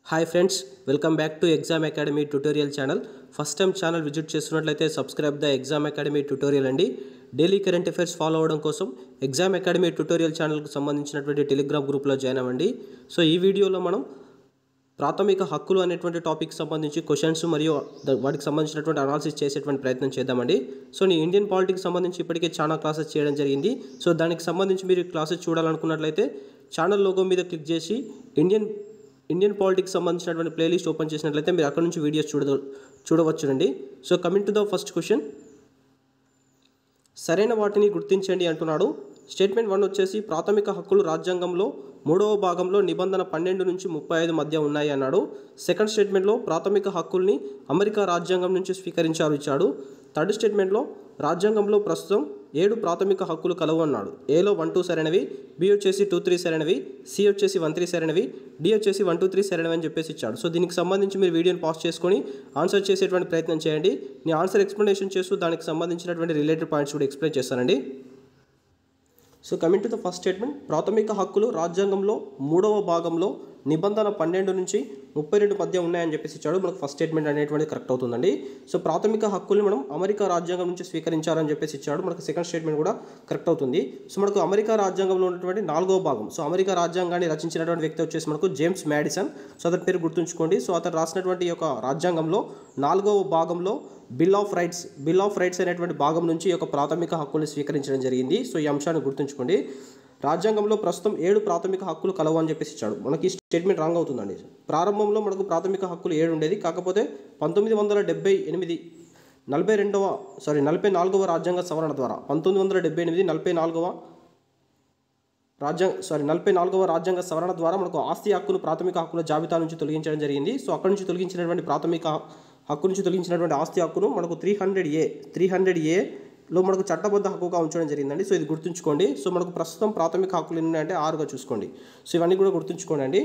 Hi friends, welcome back to exam academy tutorial channel. First time channel visit చేస్తున్నట్లయితే subscribe the exam academy tutorial అండి. Daily current affairs follow అవ్వడం కోసం exam academy tutorial ఛానల్కు సంబంధించినటువంటి Telegram గ్రూప్లో join అవ్వండి. So ఈ వీడియోలో మనం ప్రాథమిక హక్కులు అనేటువంటి టాపిక్ సంబంధించి క్వశ్చన్స్ మరియు వాటికి సంబంధించినటువంటి అనాలిసిస్ చేసేటువంటి ప్రయత్నం చేద్దామండి. సో నీ ఇండియన్ పాలిటిక్స్ సంబంధించి ఇప్పటికే చాలా క్లాసెస్ చేయడం జరిగింది. సో దానికి సంబంధించి మీరు క్లాసెస్ చూడాలనుకున్నట్లయితే ఛానల్ లోగో మీద క్లిక్ చేసి ఇండియన్ పాలిటిక్స్ సంబంధించినటువంటి ప్లేలిస్ట్ ఓపెన్ చేసినట్లయితే మీరు అక్కడ నుంచి వీడియోస్ చూడవచ్చునండి. So coming to the first question, సరైన వాటిని గుర్తించండి అంటున్నాడు. స్టేట్మెంట్ 1 వచ్చేసి ప్రాథమిక హక్కులు రాజ్యాంగంలో 3వ భాగంలో నిబంధన 12 నుంచి 35 మధ్య ఉన్నాయి అన్నాడు. సెకండ్ స్టేట్మెంట్లో ప్రాథమిక హక్కుల్ని అమెరికా రాజ్యాంగం నుంచి స్వీకరించారు ఇచ్చాడు. థర్డ్ స్టేట్మెంట్లో రాజ్యాంగంలో ప్రస్తుతం 7 ప్రాథమిక హక్కులు కలవు అన్నాడు. ఏలో 1, 2 సరైనవి, బి వచ్చేసి 2, 3 సరైనవి, సి వచ్చేసి 1, 3 సరైనవి, డి వచ్చేసి 1, 2, 3 సరైనవి అని చెప్పేసి ఇచ్చాడు. సో దీనికి సంబంధించి మీరు వీడియోని పాజ్ చేసుకొని ఆన్సర్ చేసేటువంటి ప్రయత్నం చేయండి. నేను ఆన్సర్ ఎక్స్ప్లెనేషన్ చేస్తూ దానికి సంబంధించినటువంటి రిలేటెడ్ పాయింట్స్ కూడా ఎక్స్ప్లెయిన్ చేస్తానండి. So coming to the first statement, ప్రాథమిక హక్కులు రాజ్యాంగంలో 3వ భాగంలో నిబంధన 12 నుంచి 32 మధ్య ఉన్నాయని చెప్పేసి ఇచ్చాడు. మనకు ఫస్ట్ స్టేట్మెంట్ అనేటువంటిది కరెక్ట్ అవుతుందండి. సో ప్రాథమిక హక్కుల్ని మనం అమెరికా రాజ్యాంగం నుంచి స్వీకరించారని చెప్పేసి ఇచ్చాడు. మనకు సెకండ్ స్టేట్మెంట్ కూడా కరెక్ట్ అవుతుంది. సో మనకు అమెరికా రాజ్యాంగంలో ఉన్నటువంటి 4వ భాగం, సో అమెరికా రాజ్యాంగాన్ని రచించినటువంటి వ్యక్తి వచ్చేసి మనకు జేమ్స్ మ్యాడిసన్. సో అతని పేరు గుర్తుంచుకోండి. సో అతను రాసినటువంటి యొక్క రాజ్యాంగంలో 4వ భాగంలో బిల్ ఆఫ్ రైట్స్ అనేటువంటి భాగం నుంచి ఒక ప్రాథమిక హక్కుల్ని స్వీకరించడం జరిగింది. సో ఈ అంశాన్ని గుర్తుంచుకోండి. రాజ్యాంగంలో ప్రస్తుతం 7 ప్రాథమిక హక్కులు కలవు అని చెప్పేసి ఇచ్చాడు. మనకి స్టేట్మెంట్ రాంగ్ అవుతుందండి. ప్రారంభంలో మనకు ప్రాథమిక హక్కులు 7 ఉండేది. కాకపోతే 1978 44వ రాజ్యాంగ సవరణ ద్వారా 1978 44వ రాజ్యాంగ సవరణ ద్వారా మనకు ఆస్తి హక్కును ప్రాథమిక హక్కుల జాబితా నుంచి తొలగించడం జరిగింది. సో అక్కడి నుంచి తొలగించినటువంటి ప్రాథమిక హక్కు నుంచి తొలగించినటువంటి ఆస్తి హక్కును మనకు 300A లో మనకు చట్టబద్ధ హక్కుగా ఉంచడం జరిగిందండి. సో ఇది గుర్తుంచుకోండి. సో మనకు ప్రస్తుతం ప్రాథమిక హక్కులు ఎన్ని ఉన్నాయంటే 6గా చూసుకోండి. సో ఇవన్నీ కూడా గుర్తుంచుకోండి అండి.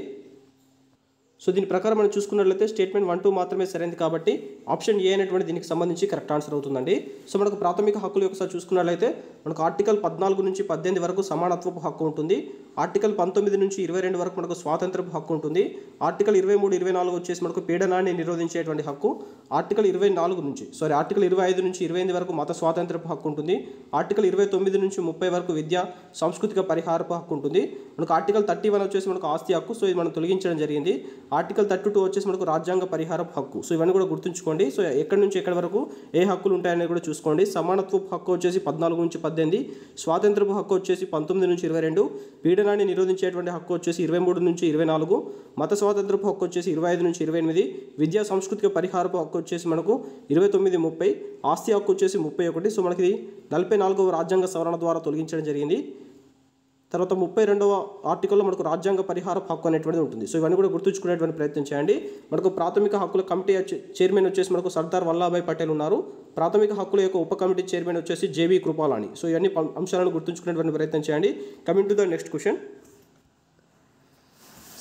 సో దీని ప్రకారం మనం చూసుకున్నట్లయితే స్టేట్మెంట్ 1, 2 మాత్రమే సరైనది కాబట్టి ఆప్షన్ ఏ అనేటువంటి దీనికి సంబంధించి కరెక్ట్ ఆన్సర్ అవుతుందండి. సో మనకు ప్రాథమిక హక్కులు ఒకసారి చూసుకున్నట్లయితే మనకు ఆర్టికల్ 14 నుంచి 18 వరకు సమానత్వపు హక్కు ఉంటుంది. ఆర్టికల్ 19 నుంచి 22 వరకు మనకు స్వాతంత్రపు హక్కు ఉంటుంది. ఆర్టికల్ 23, 24 వచ్చేసి మనకు పీడనాన్ని నిరోధించేటువంటి హక్కు. ఆర్టికల్ 25 నుంచి 28 వరకు మత స్వాతంత్రపు హక్కు ఉంటుంది. ఆర్టికల్ 29 నుంచి 30 వరకు విద్యా సాంస్కృతిక పరిహారపు హక్కు ఉంటుంది. మనకు ఆర్టికల్ 31 వచ్చేసి మనకు ఆస్తి హక్కు. సో ఇది మనం తొలగించడం జరిగింది. ఆర్టికల్ 32 వచ్చేసి మనకు రాజ్యాంగ పరిహారపు హక్కు. సో ఇవన్నీ కూడా గుర్తుంచుకోండి. సో ఎక్కడి నుంచి ఎక్కడి వరకు ఏ హక్కులు ఉంటాయనేది కూడా చూసుకోండి. సమానత్వపు హక్కు వచ్చేసి 14 నుంచి 18, స్వాతంత్రపు హక్కు వచ్చేసి 19 నుంచి 22, పీడనాన్ని నిరోధించేటువంటి హక్కు వచ్చేసి 23 నుంచి 24, మత స్వాతంత్రపు హక్కు వచ్చేసి 25 నుంచి 28, విద్యా సాంస్కృతిక పరిహారపు హక్కు వచ్చేసి మనకు 29, 30, ఆస్తి హక్కు వచ్చేసి 31. సో మనకి 44వ రాజ్యాంగ సవరణ ద్వారా తొలగించడం జరిగింది. తర్వాత 32వ ఆర్టికల్లో మనకు రాజ్యాంగ పరిహార హక్కు అనేటువంటిది ఉంటుంది. సో ఇవన్నీ కూడా గుర్తుంచుకునేటువంటి ప్రయత్నం చేయండి. మనకు ప్రాథమిక హక్కుల కమిటీ చైర్మన్ వచ్చేసి మనకు సర్దార్ వల్లభాయ్ పటేల్ ఉన్నారు. ప్రాథమిక హక్కుల యొక్క ఉప కమిటీ చైర్మన్ వచ్చేసి జేబీ కృపాలాని. సో ఇవన్నీ అంశాలను గుర్తుంచుకునేటువంటి ప్రయత్నం చేయండి. Coming to the next question,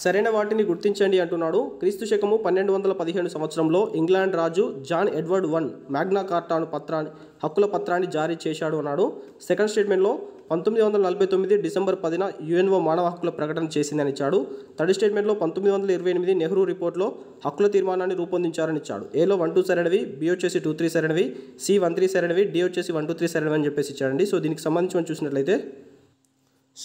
సరైన వాటిని గుర్తించండి అంటున్నాడు. క్రీస్తు శకము 1215 సంవత్సరంలో ఇంగ్లాండ్ రాజు జాన్ ఎడ్వర్డ్ I మ్యాగ్నా కార్టాను హక్కుల పత్రాన్ని జారీ చేశాడు అన్నాడు. సెకండ్ స్టేట్మెంట్లో 1949 డిసెంబర్ 10న యుఎన్ఓ మానవ హక్కుల ప్రకటన చేసిందని ఇచ్చాడు. థర్డ్ స్టేట్మెంట్లో 1928 నెహ్రూ రిపోర్ట్లో హక్కుల తీర్మానాన్ని రూపొందించారని ఇచ్చాడు. ఏలో 1, 2 సరైనవి, బి వచ్చేసి 2, 3 సరైనవి, సి 1, 3 సరైనవి, డి వచ్చేసి 1, 2, 3 సరైనవి అని చెప్పేసి ఇచ్చాడండి. సో దీనికి సంబంధించి మనం చూసినట్లయితే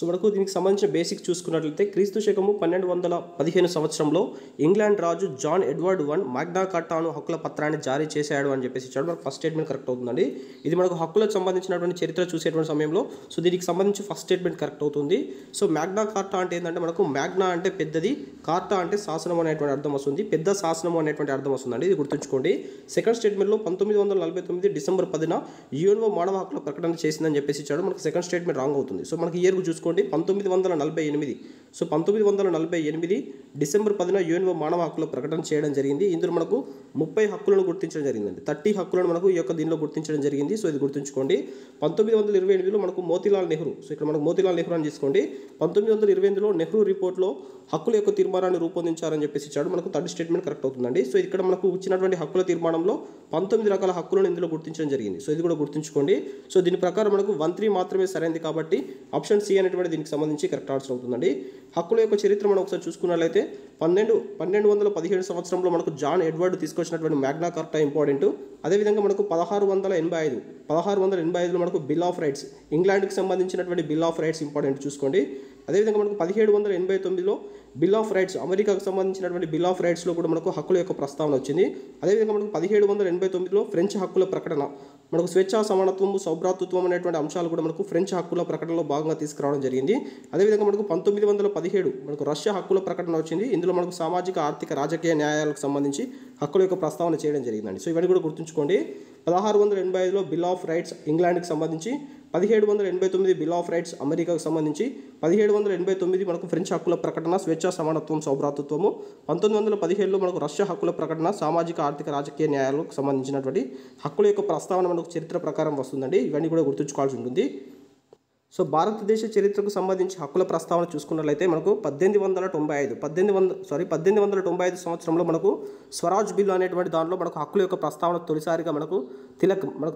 మనకు దీనికి సంబంధించిన బేసిక్ చూసుకున్నట్లయితే క్రీస్తు శకము 1215 సంవత్సరంలో ఇంగ్లాండ్ రాజు జాన్ ఎడ్వర్డ్ I మ్యాగ్నా కార్టాను హక్కుల పత్రాన్ని జారీ చేశాడు అని చెప్పేసి ఇచ్చాడు. మనకు ఫస్ట్ స్టేట్మెంట్ కరెక్ట్ అవుతుందండి. ఇది మనకు హక్కులకు సంబంధించినటువంటి చరిత్ర చూసేటువంటి సమయంలో సో దీనికి సంబంధించి ఫస్ట్ స్టేట్మెంట్ కరెక్ట్ అవుతుంది. సో మ్యాగ్నా కార్టా అంటే ఏంటంటే మనకు మ్యాగ్నా అంటే పెద్దది, కార్టా అంటే శాసనం అనేటువంటి అర్థం వస్తుంది, పెద్ద శాసనం అనేటువంటి అర్థం వస్తుందండి. ఇది గుర్తుంచుకోండి. సెకండ్ స్టేట్మెంట్లో 1949 డిసెంబర్ 10న యుఎన్ఓ మానవ హక్కుల ప్రకటన చేసిందని చెప్పేసి ఇచ్చాడు. మనకు సెకండ్ స్టేట్మెంట్ రాంగ్ అవుతుంది. సో మనకి ఇయర్ చూసుకోండి 1948. సో 1948 డిసెంబర్ 10న యుఎన్ఓ మానవ హక్కుల ప్రకటన చేయడం జరిగింది. ఇందులో మనకు 30 హక్కులను గుర్తించడం జరిగిందండి. 30 హక్కులను మనకు ఈ యొక్క దీనిలో గుర్తించడం జరిగింది. సో ఇది గుర్తుంచుకోండి. 1928లో మనకు మోతీలాల్ నెహ్రూ, సో ఇక్కడ మనకు మోతీలాల్ నెహ్రూ అని తీసుకోండి. 1928లో నెహ్రూ రిపోర్ట్లో హక్కుల యొక్క తీర్మానాన్ని రూపొందించారని చెప్పేసి ఇచ్చాడు. మనకు థర్డ్ స్టేట్మెంట్ కరెక్ట్ అవుతుందండి. సో ఇక్కడ మనకు ఇచ్చినటువంటి హక్కుల తీర్మానంలో 19 రకాల హక్కులను ఇందులో గుర్తించడం జరిగింది. సో ఇది కూడా గుర్తుంచుకోండి. సో దీని ప్రకారం మనకు 1, 3 మాత్రమే సరైనది కాబట్టి ఆప్షన్ సి అనేటువంటి దీనికి సంబంధించి కరెక్ట్ ఆన్సర్ అవుతుందండి. హక్కుల యొక్క చరిత్ర మనం ఒకసారి చూసుకున్నట్లయితే 1217 సంవత్సరంలో మనకు జాన్ ఎడ్వర్డ్ తీసుకొచ్చినటువంటి మ్యాగ్నా కార్టా ఇంపార్టెంట్. అదేవిధంగా మనకు 1685లో మనకు బిల్ ఆఫ్ రైట్స్, ఇంగ్లాండ్కి సంబంధించినటువంటి బిల్ ఆఫ్ రైట్స్ ఇంపార్టెంట్ చూసుకోండి. అదేవిధంగా మనకు 1789లో బిల్ ఆఫ్ రైట్స్, అమెరికాకు సంబంధించినటువంటి బిల్ ఆఫ్ రైట్స్లో కూడా మనకు హక్కుల యొక్క ప్రస్తావన వచ్చింది. అదేవిధంగా మనకు 1789లో ఫ్రెంచ్ హక్కుల ప్రకటన, మనకు స్వేచ్ఛా సమానత్వము సౌభ్రాతృత్వం అనేటువంటి అంశాలు కూడా మనకు ఫ్రెంచ్ హక్కుల ప్రకటనలో భాగంగా తీసుకురావడం జరిగింది. అదేవిధంగా మనకు 1917 మనకు రష్యా హక్కుల ప్రకటన వచ్చింది. ఇందులో మనకు సామాజిక ఆర్థిక రాజకీయ న్యాయాలకు సంబంధించి హక్కుల యొక్క ప్రస్తావన చేయడం జరిగిందండి. సో ఇవన్నీ కూడా గుర్తుంచుకోండి. 1685లో బిల్ ఆఫ్ రైట్స్ ఇంగ్లాండ్కి సంబంధించి, 1789 బిల్ ఆఫ్ రైట్స్ అమెరికాకు సంబంధించి, 1789 మనకు ఫ్రెంచ్ హక్కుల ప్రకటన స్వేచ్ఛా సమానత్వం సౌభ్రాతృత్వము, 1917లో మనకు రష్యా హక్కుల ప్రకటన సామాజిక ఆర్థిక రాజకీయ న్యాయాలకు సంబంధించినటువంటి హక్కుల యొక్క ప్రస్తావన మనకు చరిత్ర ప్రకారం వస్తుందండి. ఇవన్నీ కూడా గుర్తుంచుకోవాల్సి ఉంటుంది. సో భారతదేశ చరిత్రకు సంబంధించి హక్కుల ప్రస్తావన చూసుకున్నట్లయితే మనకు 1895 సంవత్సరంలో మనకు స్వరాజ్ బిల్లు అనేటువంటి దాంట్లో మనకు హక్కుల యొక్క ప్రస్తావన తొలిసారిగా మనకు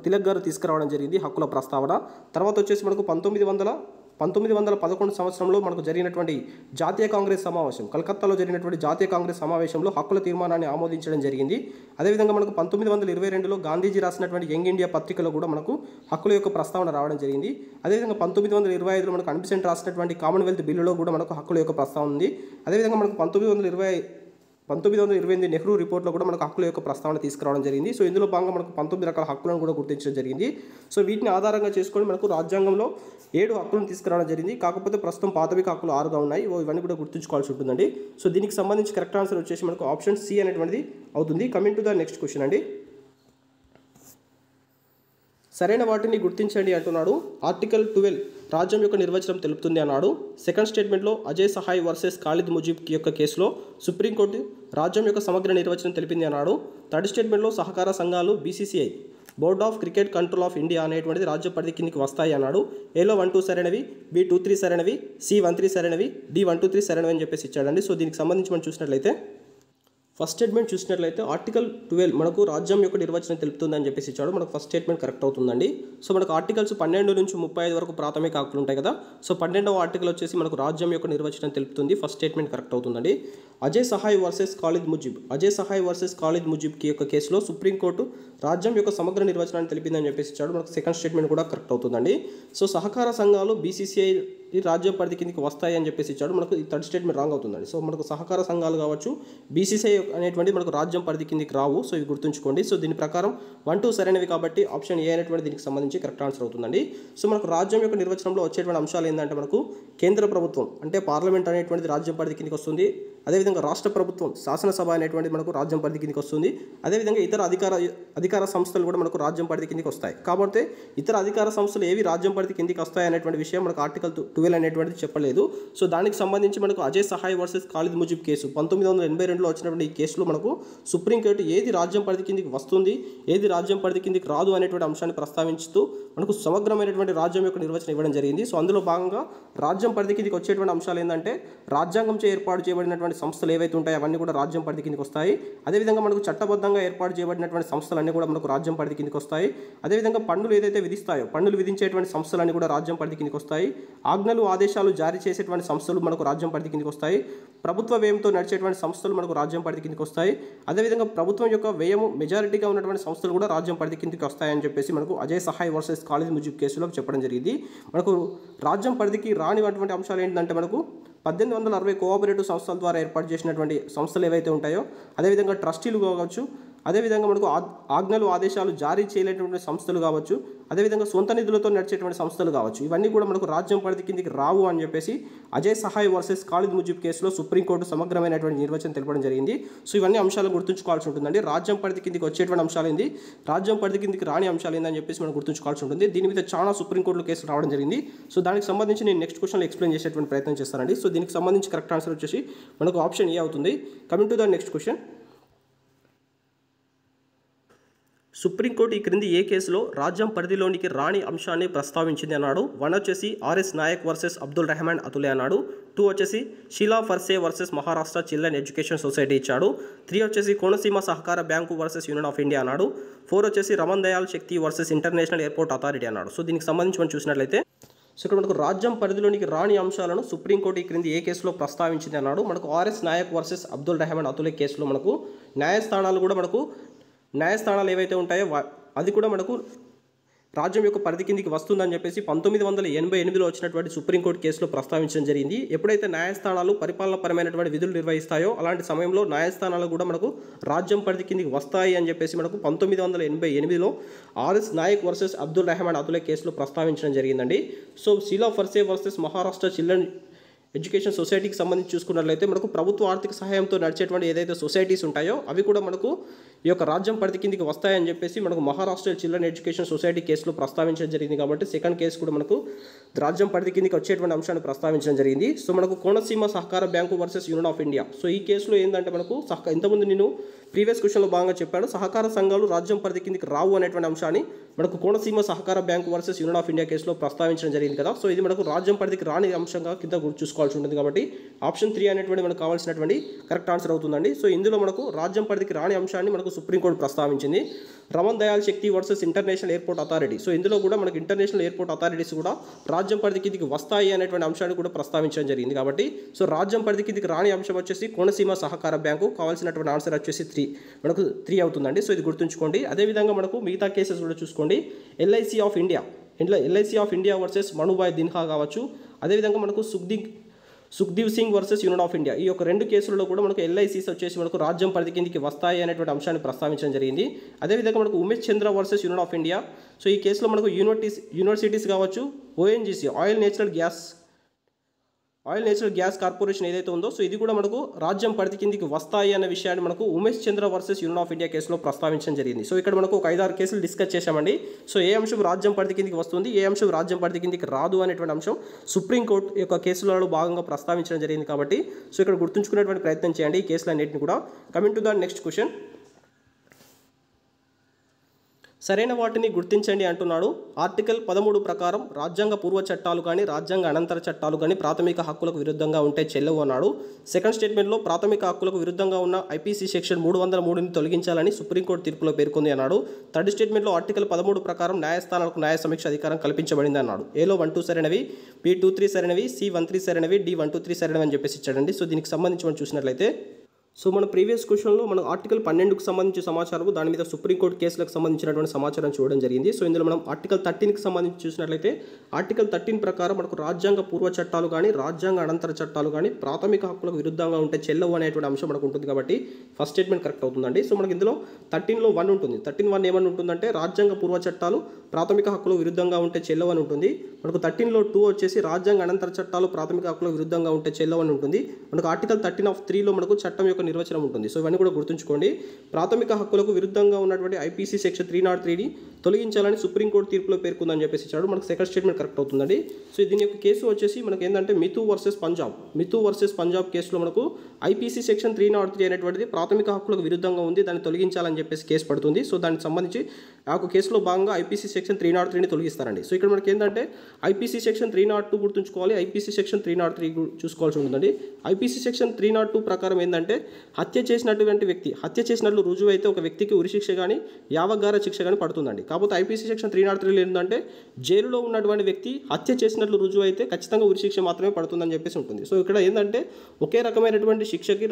తిలక్ గారు తీసుకురావడం జరిగింది హక్కుల ప్రస్తావన. తర్వాత వచ్చేసి మనకు 1911 సంవత్సరంలో మనకు జరిగినటువంటి జాతీయ కాంగ్రెస్ సమావేశం, కలకత్తాలో జరిగినటువంటి జాతీయ కాంగ్రెస్ సమావేశంలో హక్కుల తీర్మానాన్ని ఆమోదించడం జరిగింది. అదేవిధంగా మనకు 1922లో గాంధీజీ రాసినటువంటి యంగ్ ఇండియా పత్రికలో కూడా మనకు హక్కుల యొక్క ప్రస్తావన రావడం జరిగింది. అదేవిధంగా 1925లో మనకు అన్బిసెంట్ రాసినటువంటి కామన్వెల్త్ బిల్లులో కూడా మనకు హక్కుల యొక్క ప్రస్తావన ఉంది. అదేవిధంగా మనకు 1928 నెహ్రూ రిపోర్ట్లో కూడా మనకు హక్కుల యొక్క ప్రస్తావన తీసుకురావడం జరిగింది. సో ఇందులో భాగంగా మనకు 19 రకాల హక్కులను కూడా గుర్తించడం జరిగింది. సో వీటిని ఆధారంగా చేసుకొని మనకు రాజ్యాంగంలో 7 హక్కులను తీసుకురావడం జరిగింది. కాకపోతే ప్రస్తుతం ప్రాథమిక హక్కులు 6గా ఉన్నాయి. ఇవన్నీ కూడా గుర్తుంచుకోవాల్సి ఉంటుందండి. సో దీనికి సంబంధించి కరెక్ట్ ఆన్సర్ వచ్చేసి మనకు ఆప్షన్ సి అనేటువంటిది అవుతుంది. Coming to the next question అండి. సరైన వాటిని గుర్తించండి అంటున్నాడు. ఆర్టికల్ 12 రాజ్యం యొక్క నిర్వచనం తెలుపుతుంది అన్నాడు. సెకండ్ స్టేట్మెంట్లో అజయ్ సహాయ్ వర్సెస్ ఖాలిద్ ముజీబ్ యొక్క కేసులో సుప్రీంకోర్టు రాజ్యం యొక్క సమగ్ర నిర్వచనం తెలిపింది అన్నాడు. థర్డ్ స్టేట్మెంట్లో సహకార సంఘాలు BCCI board of cricket control of India అనేటువంటిది రాజ్య పరిధి కిందికి వస్తాయి అన్నాడు. ఏలో 1-2 సరైనవి, B-2-3 సరైనవి, C-1-3 సరైనవి, D-1-2-3 సరైనవి అని చెప్పేసి ఇచ్చాడండి. సో దీనికి సంబంధించి మనం చూసినట్లయితే ఫస్ట్ స్టేట్మెంట్ చూసినట్లయితే ఆర్టికల్ 12 మనకు రాజ్యం యొక్క నిర్వచనం తెలుపుతుందని చెప్పేసి ఇచ్చాడు. మనకు ఫస్ట్ స్టేట్మెంట్ కరెక్ట్ అవుతుందండి. సో మనకు ఆర్టికల్స్ 12 నుంచి 35 వరకు ప్రాథమిక హక్కులు ఉంటాయి కదా. సో 12వ ఆర్టికల్ వచ్చేసి మనకు రాజ్యం యొక్క నిర్వచనం తెలుపుతుంది. ఫస్ట్ స్టేట్మెంట్ కరెక్ట్ అవుతుందండి. అజయ్ సహాయ్ వర్సెస్ ఖాలిద్ ముజీబ్ యొక్క కేసులో సుప్రీంకోర్టు రాజ్యం యొక్క సమగ్ర నిర్వచనాన్ని తెలిపిందని చెప్పేసి ఇచ్చాడు. మనకు సెకండ్ స్టేట్మెంట్ కూడా కరెక్ట్ అవుతుందండి. సో సహకార సంఘాలు BCCI రాజ్యం పరిధి కిందికి వస్తాయి అని చెప్పేసి ఇచ్చాడు. మనకు ఈ థర్డ్ స్టేట్మెంట్ రాంగ్ అవుతుందండి. సో మనకు సహకార సంఘాలు కావచ్చు, BCCI అనేటువంటి మనకు రాజ్యం పరిధి కిందికి రావు. సో ఇవి గుర్తుంచుకోండి. సో దీని ప్రకారం 1-2 సరైనవి కాబట్టి ఆప్షన్ ఏ అనేటువంటి దీనికి సంబంధించి కరెక్ట్ ఆన్సర్ అవుతుందండి. సో మనకు రాజ్యం యొక్క నిర్వచనంలో వచ్చేటువంటి అంశాలు ఏంటంటే మనకు కేంద్ర ప్రభుత్వం అంటే పార్లమెంట్ అనేటువంటిది రాజ్యం పరిధి కిందికి వస్తుంది. అదేవిధంగా రాష్ట్ర ప్రభుత్వం శాసనసభ అనేటువంటిది మనకు రాజ్యం పరిధి కిందికి వస్తుంది. అదేవిధంగా ఇతర అధికార సంస్థలు కూడా మనకు రాజ్యం పరిధి కిందికి వస్తాయి. కాబట్టి ఇతర అధికార సంస్థలు ఏవి రాజ్యం పరిధి కిందికి వస్తాయి అనేటువంటి విషయం మనకు ఆర్టికల్ 12 అనేటువంటిది చెప్పలేదు. సో దానికి సంబంధించి మనకు అజయ్ సహాయ్ వర్సెస్ ఖాలిద్ ముజీబ్ కేసు 1982లో వచ్చినటువంటి ఈ కేసులో మనకు సుప్రీంకోర్టు ఏది రాజ్యం పరిధి కిందికి వస్తుంది, ఏది రాజ్యం పరిధి కిందికి రాదు అనేటువంటి అంశాన్ని ప్రస్తావించుతూ మనకు సమగ్రమైనటువంటి రాజ్యం యొక్క నిర్వచనం ఇవ్వడం జరిగింది. సో అందులో భాగంగా రాజ్యం పరిధి కిందికి వచ్చేటువంటి అంశాలు ఏంటంటే రాజ్యాంగంచే ఏర్పాటు చేయబడినటువంటి సంస్థలు ఏవైతే ఉంటాయో అవన్నీ కూడా రాజ్యం పరిధి కిందికి వస్తాయి. అదేవిధంగా మనకు చట్టబద్ధంగా ఏర్పాటు చేయబడినటువంటి సంస్థలన్నీ కూడా మనకు రాజ్యం పరిధి కిందికి వస్తాయి. అదేవిధంగా పన్నులు ఏదైతే విధిస్తాయో పన్నులు విధించేటువంటి సంస్థలన్నీ కూడా రాజ్యం పరిధి కిందికి వస్తాయి. ఆజ్ఞలు ఆదేశాలు జారీ చేసేటువంటి సంస్థలు మనకు రాజ్యం పరిధి కిందికి వస్తాయి. ప్రభుత్వ వ్యయంతో నడిచేటువంటి సంస్థలు మనకు రాజ్యం పరిధి కిందికి వస్తాయి. అదేవిధంగా ప్రభుత్వం యొక్క వ్యయము మెజారిటీగా ఉన్నటువంటి సంస్థలు కూడా రాజ్యం పరిధి కిందికి వస్తాయని చెప్పేసి మనకు అజయ్ సహాయ్ వర్సెస్ ఖాలిద్ ముజీబ్ కేసులో చెప్పడం జరిగింది. మనకు రాజ్యం పరిధికి రానిటువంటి అంశాలు ఏంటంటే మనకు 1860 కోఆపరేటివ్ సంస్థల ద్వారా ఏర్పాటు చేసినటువంటి సంస్థలు ఏవైతే ఉంటాయో, అదేవిధంగా ట్రస్టీలు కావచ్చు, అదేవిధంగా మనకు ఆజ్ఞలు ఆదేశాలు జారీ చేయలేటువంటి సంస్థలు కావచ్చు, అదేవిధంగా సొంత నిధులతో నడిచేటువంటి సంస్థలు కావచ్చు, ఇవన్నీ కూడా మనకు రాజ్యం పరిధి కిందికి రావు అని చెప్పేసి అజయ్ సహాయ్ వర్సెస్ ఖాలిద్ ముజీబ్ కేసులో సుప్రీంకోర్టు సమగ్రమైనటువంటి నిర్వచనం తెలపడం జరిగింది. సో ఇవన్నీ అంశాలు గుర్తుంచుకోవాల్సి ఉంటుందండి. రాజ్యం పరిధి కిందికి వచ్చేటువంటి అంశాలు ఏంది, రాజ్యం పరిధి కిందికి రాని అంశాలు ఏందని చెప్పేసి మనం గుర్తుంచుకోవాల్సి ఉంటుంది. దీని మీద చాలా సుప్రీంకోర్టులో కేసులు రావడం జరిగింది. సో దానికి సంబంధించి నేను నెక్స్ట్ క్వశ్చన్లో ఎక్స్ప్లెయిన్ చేసేటువంటి ప్రయత్నం చేస్తానండి. సో దీనికి సంబంధించి కరెక్ట్ ఆన్సర్ వచ్చేసి మనకు ఆప్షన్ ఏ అవుతుంది. Coming to the next question. Supreme court ఈ క్రింది ఏ కేసులో రాజ్యం పరిధిలోనికి రాని అంశాన్ని ప్రస్తావించింది అన్నాడు. 1 వచ్చేసి RS నాయక్ వర్సెస్ అబ్దుల్ రెహమాన్ అతులే అన్నాడు. 2 వచ్చేసి Sheela Farse versus Maharashtra children education society ఇచ్చాడు. 3 వచ్చేసి కోనసీమ సహకార bank versus union of India అన్నాడు. 4 వచ్చేసి Raman Dayal Shakti versus international airport authority అన్నాడు. సో దీనికి సంబంధించి మనం చూసినట్లయితే సో ఇక్కడ మనకు రాజ్యం పరిధిలోనికి రాని అంశాలను సుప్రీంకోర్టు ఈ క్రింది ఏ కేసులో ప్రస్తావించింది అన్నాడు. మనకు ఆర్ఎస్ నాయక్ వర్సెస్ అబ్దుల్ రెహమాన్ అతులే కేసులో మనకు న్యాయస్థానాలు ఏవైతే ఉంటాయో అది కూడా మనకు రాజ్యం యొక్క పరిధి కిందికి వస్తుందని చెప్పేసి 1988లో వచ్చినటువంటి సుప్రీంకోర్టు కేసులో ప్రస్తావించడం జరిగింది. ఎప్పుడైతే న్యాయస్థానాలు పరిపాలనపరమైనటువంటి విధులు నిర్వహిస్తాయో అలాంటి సమయంలో న్యాయస్థానాలు కూడా మనకు రాజ్యం పరిధి కిందికి వస్తాయి అని చెప్పేసి మనకు 1988లో ఆర్ఎస్ నాయక్ వర్సెస్ అబ్దుల్ రెహమాన్ అతులే కేసులో ప్రస్తావించడం జరిగిందండి. So Sheela Barse versus Maharashtra children education సొసైటీకి సంబంధించి చూసుకున్నట్లయితే మనకు ప్రభుత్వ ఆర్థిక సహాయంతో నడిచేటువంటి ఏదైతే సొసైటీస్ ఉంటాయో అవి కూడా మనకు ఈ యొక్క రాజ్యం పరిధి కిందికి వస్తాయని చెప్పేసి మనకు మహారాష్ట్ర చిల్డ్రన్ ఎడ్యుకేషన్ సొసైటీ కేసులో ప్రస్తావించడం జరిగింది. కాబట్టి సెకండ్ కేసు కూడా మనకు రాజ్యం పరిధి కిందికి వచ్చేటువంటి అంశాన్ని ప్రస్తావించడం జరిగింది. సో మనకు కోనసీమ సహకార bank versus union of India. So ఈ కేసులో ఏంటంటే మనకు ఇంతకుముందు నేను ప్రీవియస్ క్వశ్చన్లో భాగంగా చెప్పాను, సహకార సంఘాలు రాజ్యం పరిధి కిందికి రావు అనేటువంటి అంశాన్ని మనకు కోనసీమ సహకార bank versus union of India కేసులో ప్రస్తావించడం జరిగింది కదా. సో ఇది మనకు రాజ్యం పరిధికి రాని అంశంగా కింద చూసుకోవాల్సి ఉంటుంది. కాబట్టి ఆప్షన్ 3 అనేటువంటి మనకు కావాల్సినటువంటి కరెక్ట్ ఆన్సర్ అవుతుందండి. సో ఇందులో మనకు రాజ్యం పరిధికి రాని అంశాన్ని మనకు సుప్రీంకోర్టు ప్రస్తావించింది. Raman Dayal Shakti versus international airport authority. So ఇందులో కూడా మనకు ఇంటర్నేషనల్ ఎయిర్పోర్ట్ అథారిటీస్ కూడా రాజ్యం పరిధి కిందికి వస్తాయి అనేటువంటి అంశాన్ని కూడా ప్రస్తావించడం జరిగింది. కాబట్టి సో రాజ్యం పరిధి కిందికి రాని అంశం వచ్చేసి కోనసీమ సహకార బ్యాంకు. కావాల్సినటువంటి ఆన్సర్ వచ్చేసి 3 మనకు 3 అవుతుందండి. సో ఇది గుర్తుంచుకోండి. అదేవిధంగా మనకు మిగతా కేసెస్ కూడా చూసుకోండి. ఎల్ఐసి ఆఫ్ ఇండియా వర్సెస్ మనుభాయ్ దిన్హా కావచ్చు. అదేవిధంగా మనకు Sukhdev Singh versus union of India. ఈ యొక్క 2 కేసులలో కూడా మనకు ఎల్ఐసీస్ వచ్చేసి మనకు రాజ్యం పరిధి కిందికి వస్తాయి అనేటువంటి అంశాన్ని ప్రస్తావించడం జరిగింది. అదేవిధంగా మనకు Umesh Chandra versus union of India. So ఈ కేసులో మనకు యూనివర్సిటీస్ కావచ్చు, ONGC oil natural gas corporation ఏదైతే ఉందో సో ఇది కూడా మనకు రాజ్యం పరిధి కిందికి వస్తాయి అనే విషయాన్ని మనకు Umesh Chandra versus union of India కేసులో ప్రస్తావించడం జరిగింది. సో ఇక్కడ మనకు ఒక 5-6 కేసులు డిస్కస్ చేశామండి. సో ఏ అంశం రాజ్యం పరిధి కిందికి వస్తుంది, ఏ అంశం రాజ్యం పరిధి కిందికి రాదు అనేటువంటి అంశం సుప్రీంకోర్టు యొక్క కేసులలో భాగంగా ప్రస్తావించడం జరిగింది. కాబట్టి సో ఇక్కడ గుర్తుంచుకునేటువంటి ప్రయత్నం చేయండి ఈ కేసులన్నింటినీ కూడా. Coming to the next question, సరైన వాటిని గుర్తించండి అంటున్నాడు. ఆర్టికల్ 13 ప్రకారం రాజ్యాంగ పూర్వ చట్టాలు కానీ రాజ్యాంగ అనంతర చట్టాలు కానీ ప్రాథమిక హక్కులకు విరుద్ధంగా ఉంటే చెల్లవు అన్నాడు. సెకండ్ స్టేట్మెంట్లో ప్రాథమిక హక్కులకు విరుద్ధంగా ఉన్న ఐపీసీ సెక్షన్ 303ని తొలగించాలని సుప్రీంకోర్టు తీర్పులో పేర్కొంది అన్నాడు. థర్డ్ స్టేట్మెంట్లో ఆర్టికల్ 13 ప్రకారం న్యాయస్థానాలకు న్యాయ సమీక్ష అధికారం కల్పించబడింది అన్నాడు. ఏలో 1-2 సరైనవి, B-2-3 సరైనవి, C-1-3 సరైనవి, D-1-2-3 సరైనవి అని చెప్పేసి ఇచ్చాడండి. సో దీనికి సంబంధించి మనం చూసినట్లయితే సో మన ప్రీవియస్ క్వశ్చన్లో మనం ఆర్టికల్ 12కు సంబంధించిన సమాచారం, దాని మీద సుప్రీంకోర్టు కేసులకు సంబంధించినటువంటి సమాచారం చూడడం జరిగింది. సో ఇందులో మనం ఆర్టికల్ 13కి సంబంధించి చూసినట్లయితే ఆర్టికల్ 13 ప్రకారం మనకు రాజ్యాంగ పూర్వ చట్టాలు కానీ రాజ్యాంగ అనంతర చట్టాలు కానీ ప్రాథమిక హక్కులకు విరుద్ధంగా ఉంటే చెల్లవు అనేటువంటి అంశం మనకు ఉంటుంది. కాబట్టి ఫస్ట్ స్టేట్మెంట్ కరెక్ట్ అవుతుందండి. సో మనకి ఇందులో 13లో 1 ఉంటుంది. 13(1) ఏమని ఉంటుందంటే రాజ్యాంగ పూర్వ చట్టాలు ప్రాథమిక హక్కులు విరుద్ధంగా ఉంటే చెల్లవు అని ఉంటుంది. మనకు 13లో 2 వచ్చేసి రాజ్యాంగ అనంతర చట్టాలు ప్రాథమిక హక్కులకు విరుద్ధంగా ఉంటే చెల్లవు అని ఉంటుంది. మనకు ఆర్టికల్ 13(3)లో మనకు చట్టం యొక్క నిర్వచనం ఉంటుంది. సో ఇవన్నీ కూడా గుర్తుంచుకోండి. ప్రాథమిక హక్కులకు విరుద్ధంగా ఉన్నటువంటి ఐపీసీ సెక్షన్ 303ని తొలగించాలని సుప్రీంకోర్టు తీర్పులో పేర్కొందని చెప్పేసి ఇచ్చాడు. మనకు సెకండ్ స్టేట్మెంట్ కరెక్ట్ అవుతుందండి. సో దీని యొక్క కేసు వచ్చేసి మనకి ఏంటంటే మితూ వర్సెస్ పంజాబ్ కేసులో మనకు ఐపీసీ సెక్షన్ 303 అనేటువంటిది ప్రాథమిక హక్కులకు విరుద్ధంగా ఉంది, దాన్ని తొలగించాలని చెప్పేసి కేసు పడుతుంది. సో దానికి సంబంధించి ఆ కేసులో భాగంగా ఐపీసీ సెక్షన్ 303ని తొలగిస్తారండి. సో ఇక్కడ మనకి ఏంటంటే ఐపీసీ సెక్షన్ 302 గుర్తుంచుకోవాలి, ఐపీసీ సెక్షన్ 303 చూసుకోవాల్సి ఉంటుందండి. ఐపీసీ సెక్షన్ 302 ప్రకారం ఏంటంటే హత్య చేసినటువంటి వ్యక్తి హత్య చేసినట్లు రుజువు అయితే ఒక వ్యక్తికి ఉరిశిక్ష కానీ యావగ్గార శిక్ష కానీ పడుతుందండి. కాకపోతే ఐపీసీ సెక్షన్ 303 ఏంటంటే జైలులో ఉన్నటువంటి వ్యక్తి హత్య చేసినట్లు రుజువు అయితే ఖచ్చితంగా ఉరిశిక్ష మాత్రమే పడుతుందని చెప్పేసి ఉంటుంది. సో ఇక్కడ ఏంటంటే ఒకే రకమైనటువంటి శిక్షకి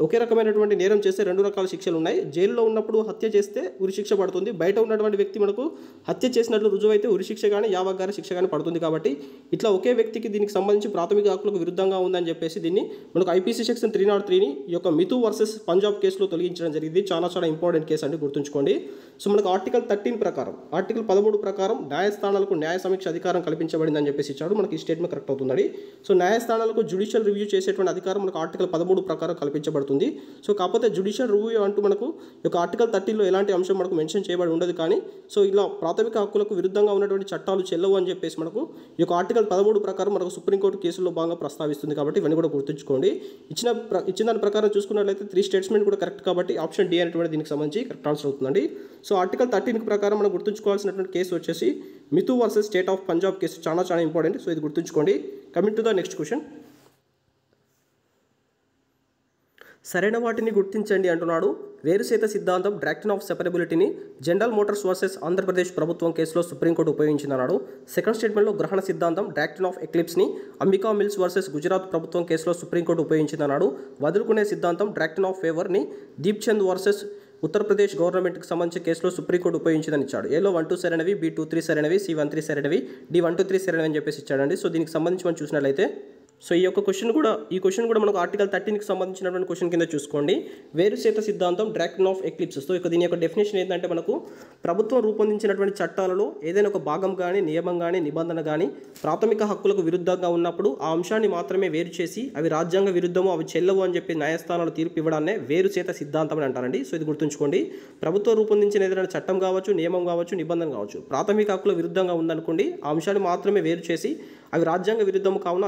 ఒకే రకమైనటువంటి నేరం చేస్తే 2 రకాల శిక్షలు ఉన్నాయి. జైల్లో ఉన్నప్పుడు హత్య చేస్తే ఉరిశిక్ష పడుతుంది, బయట ఉన్నటువంటి వ్యక్తి మనకు హత్య చేసినట్లు రుజువు అయితే ఉరిశిక్ష కానీ యావగ్గార శిక్ష కానీ పడుతుంది. కాబట్టి ఇట్లా ఒకే వ్యక్తికి దీనికి సంబంధించి ప్రాథమిక హక్కులకు విరుద్ధంగా ఉందని చెప్పేసి దీన్ని మనకు ఐపీసీ సెక్షన్ 303ని ఈ యొక్క మితూ వర్సెస్ పంజాబ్ కేసులో తొలగించడం జరిగింది. చాలా ఇంపార్టెంట్ కేసు అండి, గుర్తుంచుకోండి. సో మనకు ఆర్టికల్ 13 ప్రకారం న్యాయస్థానాలకు న్యాయ సమీక్ష అధికారం కల్పించబడిందని చెప్పేసి ఇచ్చాడు. మనకి ఈ స్టేట్మెంట్ కరెక్ట్ అవుతుందండి. సో న్యాయస్థానాలకు జ్యుడిషియల్ రివ్యూ చేసేటువంటి అధికారం మనకు ఆర్టికల్ 13 ప్రకారం కల్పించబడుతుంది. సో కాకపోతే జ్యుడిషియల్ రివ్యూ అంటూ మనకు ఈ యొక్క ఆర్టికల్ 13లో ఎలాంటి అంశం మనకు మెన్షన్ చేయబడి ఉండదు. కానీ సో ఇలా ప్రాథమిక హక్కులకు విరుద్ధంగా ఉన్నటువంటి చట్టాలు చెల్లవు అని చెప్పేసి మనకు ఈ యొక్క ఆర్టికల్ 13 ప్రకారం మనకు సుప్రీంకోర్టు కేసుల్లో భాగంగా ప్రస్తావిస్తుంది. కాబట్టి ఇవన్నీ కూడా గుర్తుంచుకోండి. ఇచ్చిన దాని ప్రకారం చూసుకున్నట్లయితే 3 స్టేట్మెంట్ కూడా కరెక్ట్. కాబట్టి ఆప్షన్ డి అనేటువంటి దీనికి సంబంధించి కరెక్ట్ ఆన్సర్ అవుతుందండి. సో ఆర్టికల్ 13 ప్రకారం మనం గుర్తుంచుకోవాల్సినటువంటి కేసు వచ్చేసి Mithu versus state of Punjab case. చాలా ఇంపార్టెంట్. సో ఇది గుర్తుంచుకోండి. Coming to the next question, సరైన వాటిని గుర్తించండి అంటున్నాడు. వేరుసేత సిద్ధాంతం డాక్ట్రిన్ ఆఫ్ సెపరబిలిటీని జనరల్ మోటార్స్ వర్సెస్ ఆంధ్రప్రదేశ్ ప్రభుత్వం కేసులో సుప్రీంకోర్టు ఉపయోగించిందన్నాడు. సెకండ్ స్టేట్మెంట్లో గ్రహణ సిద్ధాంతం డాక్ట్రిన్ ఆఫ్ ఎక్లిప్స్ని అంబికా మిల్స్ వర్సెస్ గుజరాత్ ప్రభుత్వం కేసులో సుప్రీంకోర్టు ఉపయోగించిందన్నాడు. వదులుకునే సిద్ధాంతం డాక్ట్రిన్ ఆఫ్ ఫేవర్ని దీప్చంద్ వర్సెస్ ఉత్తరప్రదేశ్ గవర్నమెంట్కి సంబంధించిన కేసులో సుప్రీంకోర్టు ఉపయోగించిందని ఇచ్చాడు. ఏలో 1-2 సరైనవి, B-2-3 సరైనవి, C-1-3 సరైనవి, D-1-3 సరైనవి అని చెప్పేసి ఇచ్చాడండి. సో దీనికి సంబంధించి మనం చూసినట్లయితే సో ఈ క్వశ్చన్ కూడా మనకు ఆర్టికల్ 13కి సంబంధించినటువంటి క్వశ్చన్ కింద చూసుకోండి. వేరుసేత సిద్ధాంతం డాక్ట్రిన్ ఆఫ్ ఎక్లిప్స్. సో దీని యొక్క డెఫినేషన్ ఏంటంటే మనకు ప్రభుత్వం రూపొందించినటువంటి చట్టాలలో ఏదైనా ఒక భాగం కానీ, నియమం కానీ, నిబంధన కానీ ప్రాథమిక హక్కులకు విరుద్ధంగా ఉన్నప్పుడు ఆ అంశాన్ని మాత్రమే వేరు చేసి అవి రాజ్యాంగ విరుద్ధమో అవి చెల్లవు అని చెప్పి న్యాయస్థానాలు తీర్పు ఇవ్వడాన్నే వేరుసేత సిద్ధాంతం అని అంటారండి. సో ఇది గుర్తుంచుకోండి. ప్రభుత్వం రూపొందించిన ఏదైనా చట్టం కావచ్చు, నియమం కావచ్చు, నిబంధన కావచ్చు, ప్రాథమిక హక్కుల విరుద్ధంగా ఉందనుకోండి, ఆ అంశాన్ని మాత్రమే వేరు చేసి అవి రాజ్యాంగ విరుద్ధము కావున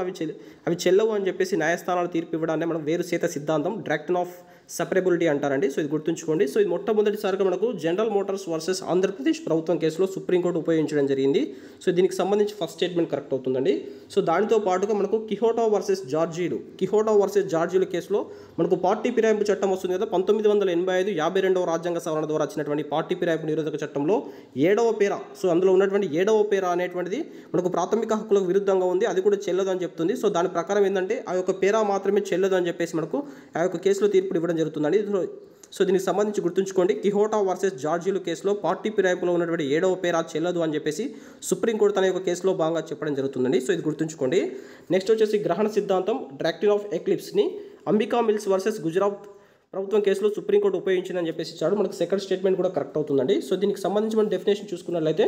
అవి చెల్లవు అని చెప్పేసి న్యాయస్థానాలు తీర్పు ఇవ్వడాన్ని మనం వేరుసేత సిద్ధాంతం డాక్ట్రిన్ ఆఫ్ సెపరబిలిటీ అంటారండి. సో ఇది గుర్తుంచుకోండి. సో ఇది మొట్టమొదటిసారిగా మనకు జనరల్ మోటార్స్ వర్సెస్ ఆంధ్రప్రదేశ్ ప్రభుత్వం కేసులో సుప్రీంకోర్టు ఉపయోగించడం జరిగింది. సో దీనికి సంబంధించి ఫస్ట్ స్టేట్మెంట్ కరెక్ట్ అవుతుందండి. సో దానితో పాటుగా మనకు కిహోటో వర్సెస్ జార్జీలు కేసులో మనకు పార్టీ ఫిరాయింపు చట్టం వస్తుంది కదా, 1985 52వ రాజ్యాంగ సవరణ ద్వారా వచ్చినటువంటి పార్టీ ఫిరాయింపు నిరోధక చట్టంలో 7వ పేరా, సో అందులో ఉన్నటువంటి 7వ పేరా అనేటువంటిది మనకు ప్రాథమిక హక్కులకు విరుద్ధంగా ఉంది, అది కూడా చెల్లదు అని చెప్తుంది. సో దాని ప్రకారం ఏంటంటే ఆ యొక్క పేరా మాత్రమే చెల్లదు అని చెప్పేసి మనకు ఆ యొక్క కేసులో తీర్పు ఇవ్వడం జరుగుతుందండి. సో దీనికి సంబంధించి గుర్తుంచుకోండి, కిహోటో వర్సెస్ జార్జీలు కేసులో పార్టీ ఫిరాయింపులో ఉన్నటువంటి 7వ పేరా చెల్లదు అని చెప్పేసి సుప్రీంకోర్టు తన యొక్క కేసులో భాగంగా చెప్పడం జరుగుతుందండి. సో ఇది గుర్తుంచుకోండి. నెక్స్ట్ వచ్చేసి గ్రహణ సిద్ధాంతం డాక్ట్రిన్ ఆఫ్ ఎక్లిప్స్ని అంబికా మిల్స్ వర్సెస్ గుజరాత్ ప్రభుత్వం కేసులో సుప్రీంకోర్టు ఉపయోగించిందని చెప్పేసి ఇచ్చాడు. మనకు సెకండ్ స్టేట్మెంట్ కూడా కరెక్ట్ అవుతుందండి. సో దీనికి సంబంధించి మనం డెఫినేషన్ చూసుకున్నట్లయితే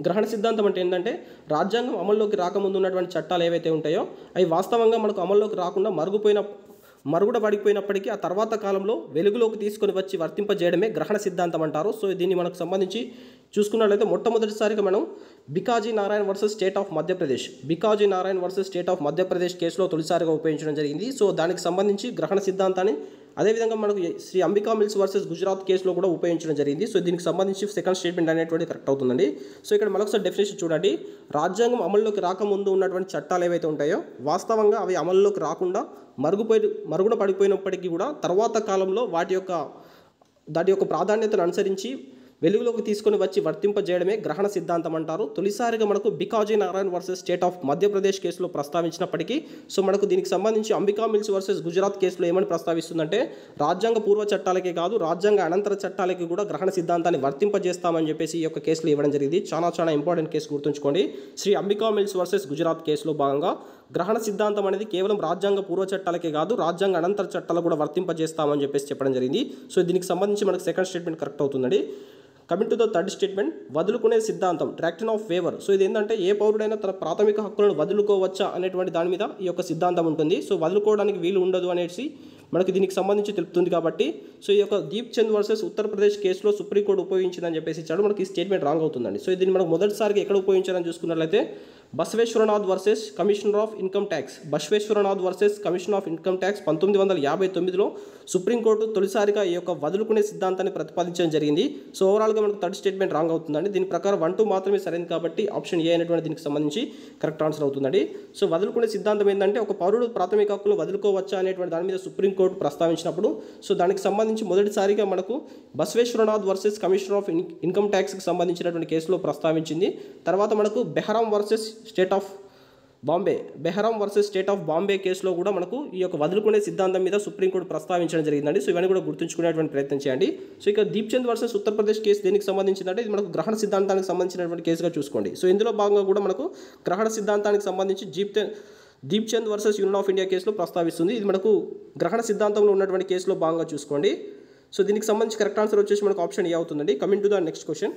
గ్రహణ సిద్ధాంతం అంటే ఏంటంటే రాజ్యాంగం అమల్లోకి రాకముందు ఉన్నటువంటి చట్టాలు ఏవైతే ఉంటాయో అవి వాస్తవంగా మనకు అమల్లోకి రాకుండా మరుగుడ పడిపోయినప్పటికీ ఆ తర్వాత కాలంలో వెలుగులోకి తీసుకొని వచ్చి వర్తింపజేయడమే గ్రహణ సిద్ధాంతం అంటారు. సో దీన్ని మనకు సంబంధించి చూసుకున్నట్లయితే మొట్టమొదటిసారిగా మనం Bikaji Narayan versus state of Madhya Pradesh కేసులో తొలిసారిగా ఉపయోగించడం జరిగింది. సో దానికి సంబంధించి గ్రహణ సిద్ధాంతాన్ని అదేవిధంగా మనకు శ్రీ అంబికా మిల్స్ వర్సెస్ గుజరాత్ కేసులో కూడా ఉపయోగించడం జరిగింది. సో దీనికి సంబంధించి సెకండ్ స్టేట్మెంట్ అనేటువంటి కరెక్ట్ అవుతుందండి. సో ఇక్కడ మరొకసారి డెఫినేషన్ చూడండి, రాజ్యాంగం అమల్లోకి రాకముందు ఉన్నటువంటి చట్టాలు ఏవైతే ఉంటాయో వాస్తవంగా అవి అమల్లోకి రాకుండా మరుగున పడిపోయినప్పటికీ కూడా తర్వాత కాలంలో దాని యొక్క ప్రాధాన్యతను అనుసరించి వెలుగులోకి తీసుకొని వచ్చి వర్తింపజేయడమే గ్రహణ సిద్ధాంతం అంటారు. తొలిసారిగా మనకు Bikaji Narayan versus state of Madhya Pradesh కేసులో ప్రస్తావించినప్పటికీ సో మనకు దీనికి సంబంధించి అంబికా మిల్స్ వర్సెస్ గుజరాత్ కేసులో ఏమని ప్రస్తావిస్తుందంటే రాజ్యాంగ పూర్వ చట్టాలకే కాదు రాజ్యాంగ అనంతర చట్టాలకి కూడా గ్రహణ సిద్ధాంతాన్ని వర్తింపజేస్తామని చెప్పేసి ఈ యొక్క కేసులో ఇవ్వడం జరిగింది. చాలా ఇంపార్టెంట్ కేసు గుర్తుంచుకోండి. శ్రీ అంబికా మిల్స్ వర్సెస్ గుజరాత్ కేసులో భాగంగా గ్రహణ సిద్ధాంతం అనేది కేవలం రాజ్యాంగ పూర్వ చట్టాలకే కాదు రాజ్యాంగ అనంతర చట్టాలు కూడా వర్తింపజేస్తామని చెప్పేసి చెప్పడం జరిగింది. సో దీనికి సంబంధించి మనకు సెకండ్ స్టేట్మెంట్ కరెక్ట్ అవుతుందండి. Coming to the third statement, వదులుకునే సిద్ధాంతం డాక్ట్రిన్ ఆఫ్ ఫేవర్. సో ఇది ఏంటంటే ఏ పౌరుడైనా తన ప్రాథమిక హక్కులను వదులుకోవచ్చా అనేటువంటి దాని మీద ఈ యొక్క సిద్ధాంతం ఉంటుంది. సో వదులుకోవడానికి వీలు ఉండదు అనేసి మనకి దీనికి సంబంధించి తెలుపుతుంది కాబట్టి సో ఈ యొక్క దీప్చంద్ వర్సెస్ ఉత్తరప్రదేశ్ కేసులో సుప్రీంకోర్టు ఉపయోగించిందని చెప్పేసి ఇచ్చాడు. మనకి ఈ స్టేట్మెంట్ రాంగ్ అవుతుందండి. సో దీన్ని మనకు మొదటిసారిగా ఎక్కడ ఉపయోగించాలని చూసుకున్నట్లయితే Basaveshwarnath versus commissioner of income tax 1959లో సుప్రీంకోర్టు తొలిసారిగా ఈ యొక్క వదులుకునే సిద్ధాంతాన్ని ప్రతిపాదించడం జరిగింది. సో ఓవరాల్గా మనకు థర్డ్ స్టేట్మెంట్ రాంగ్ అవుతుందండి. దీని ప్రకారం 1-2 మాత్రమే సరైనది కాబట్టి ఆప్షన్ ఏ అనేటువంటి దీనికి సంబంధించి కరెక్ట్ ఆన్సర్ అవుతుందండి. సో వదులుకునే సిద్ధాంతం ఏంటంటే ఒక పౌరుడు ప్రాథమిక హక్కులు వదులుకోవచ్చా అనేటువంటి దాని మీద సుప్రీంకోర్టు ప్రస్తావించినప్పుడు సో దానికి సంబంధించి మొదటిసారిగా మనకు బసవేశ్వరనాథ్ వర్సెస్ కమిషనర్ ఆఫ్ ఇన్కమ్ ట్యాక్స్కి సంబంధించినటువంటి కేసులో ప్రస్తావించింది. తర్వాత మనకు బెహ్రాం వర్సెస్ స్టేట్ ఆఫ్ బాంబే కేసులో కూడా మనకు ఈ యొక్క వదులుకునే సిద్ధాంతం మీద సుప్రీంకోర్టు ప్రస్తావించడం జరిగిందండి. సో ఇవన్నీ కూడా గుర్తుంచుకునేటువంటి ప్రయత్నం చేయండి. సో ఇక దీప్చంద్ వర్సెస్ ఉత్తరప్రదేశ్ కేసు దేనికి సంబంధించిందంటే ఇది మనకు గ్రహణ సిద్ధాంతానికి సంబంధించినటువంటి కేసుగా చూసుకోండి. సో ఇందులో భాగంగా కూడా మనకు గ్రహణ సిద్ధాంతానికి సంబంధించి Deepchand versus union of India కేసులో ప్రస్తావిస్తుంది. ఇది మనకు గ్రహణ సిద్ధాంతంలో ఉన్నటువంటి కేసులో భాగంగా చూసుకోండి. సో దీనికి సంబంధించి కరెక్ట్ ఆన్సర్ వచ్చేసి మనకు ఆప్షన్ ఏ అవుతుందండి. Coming to the next question,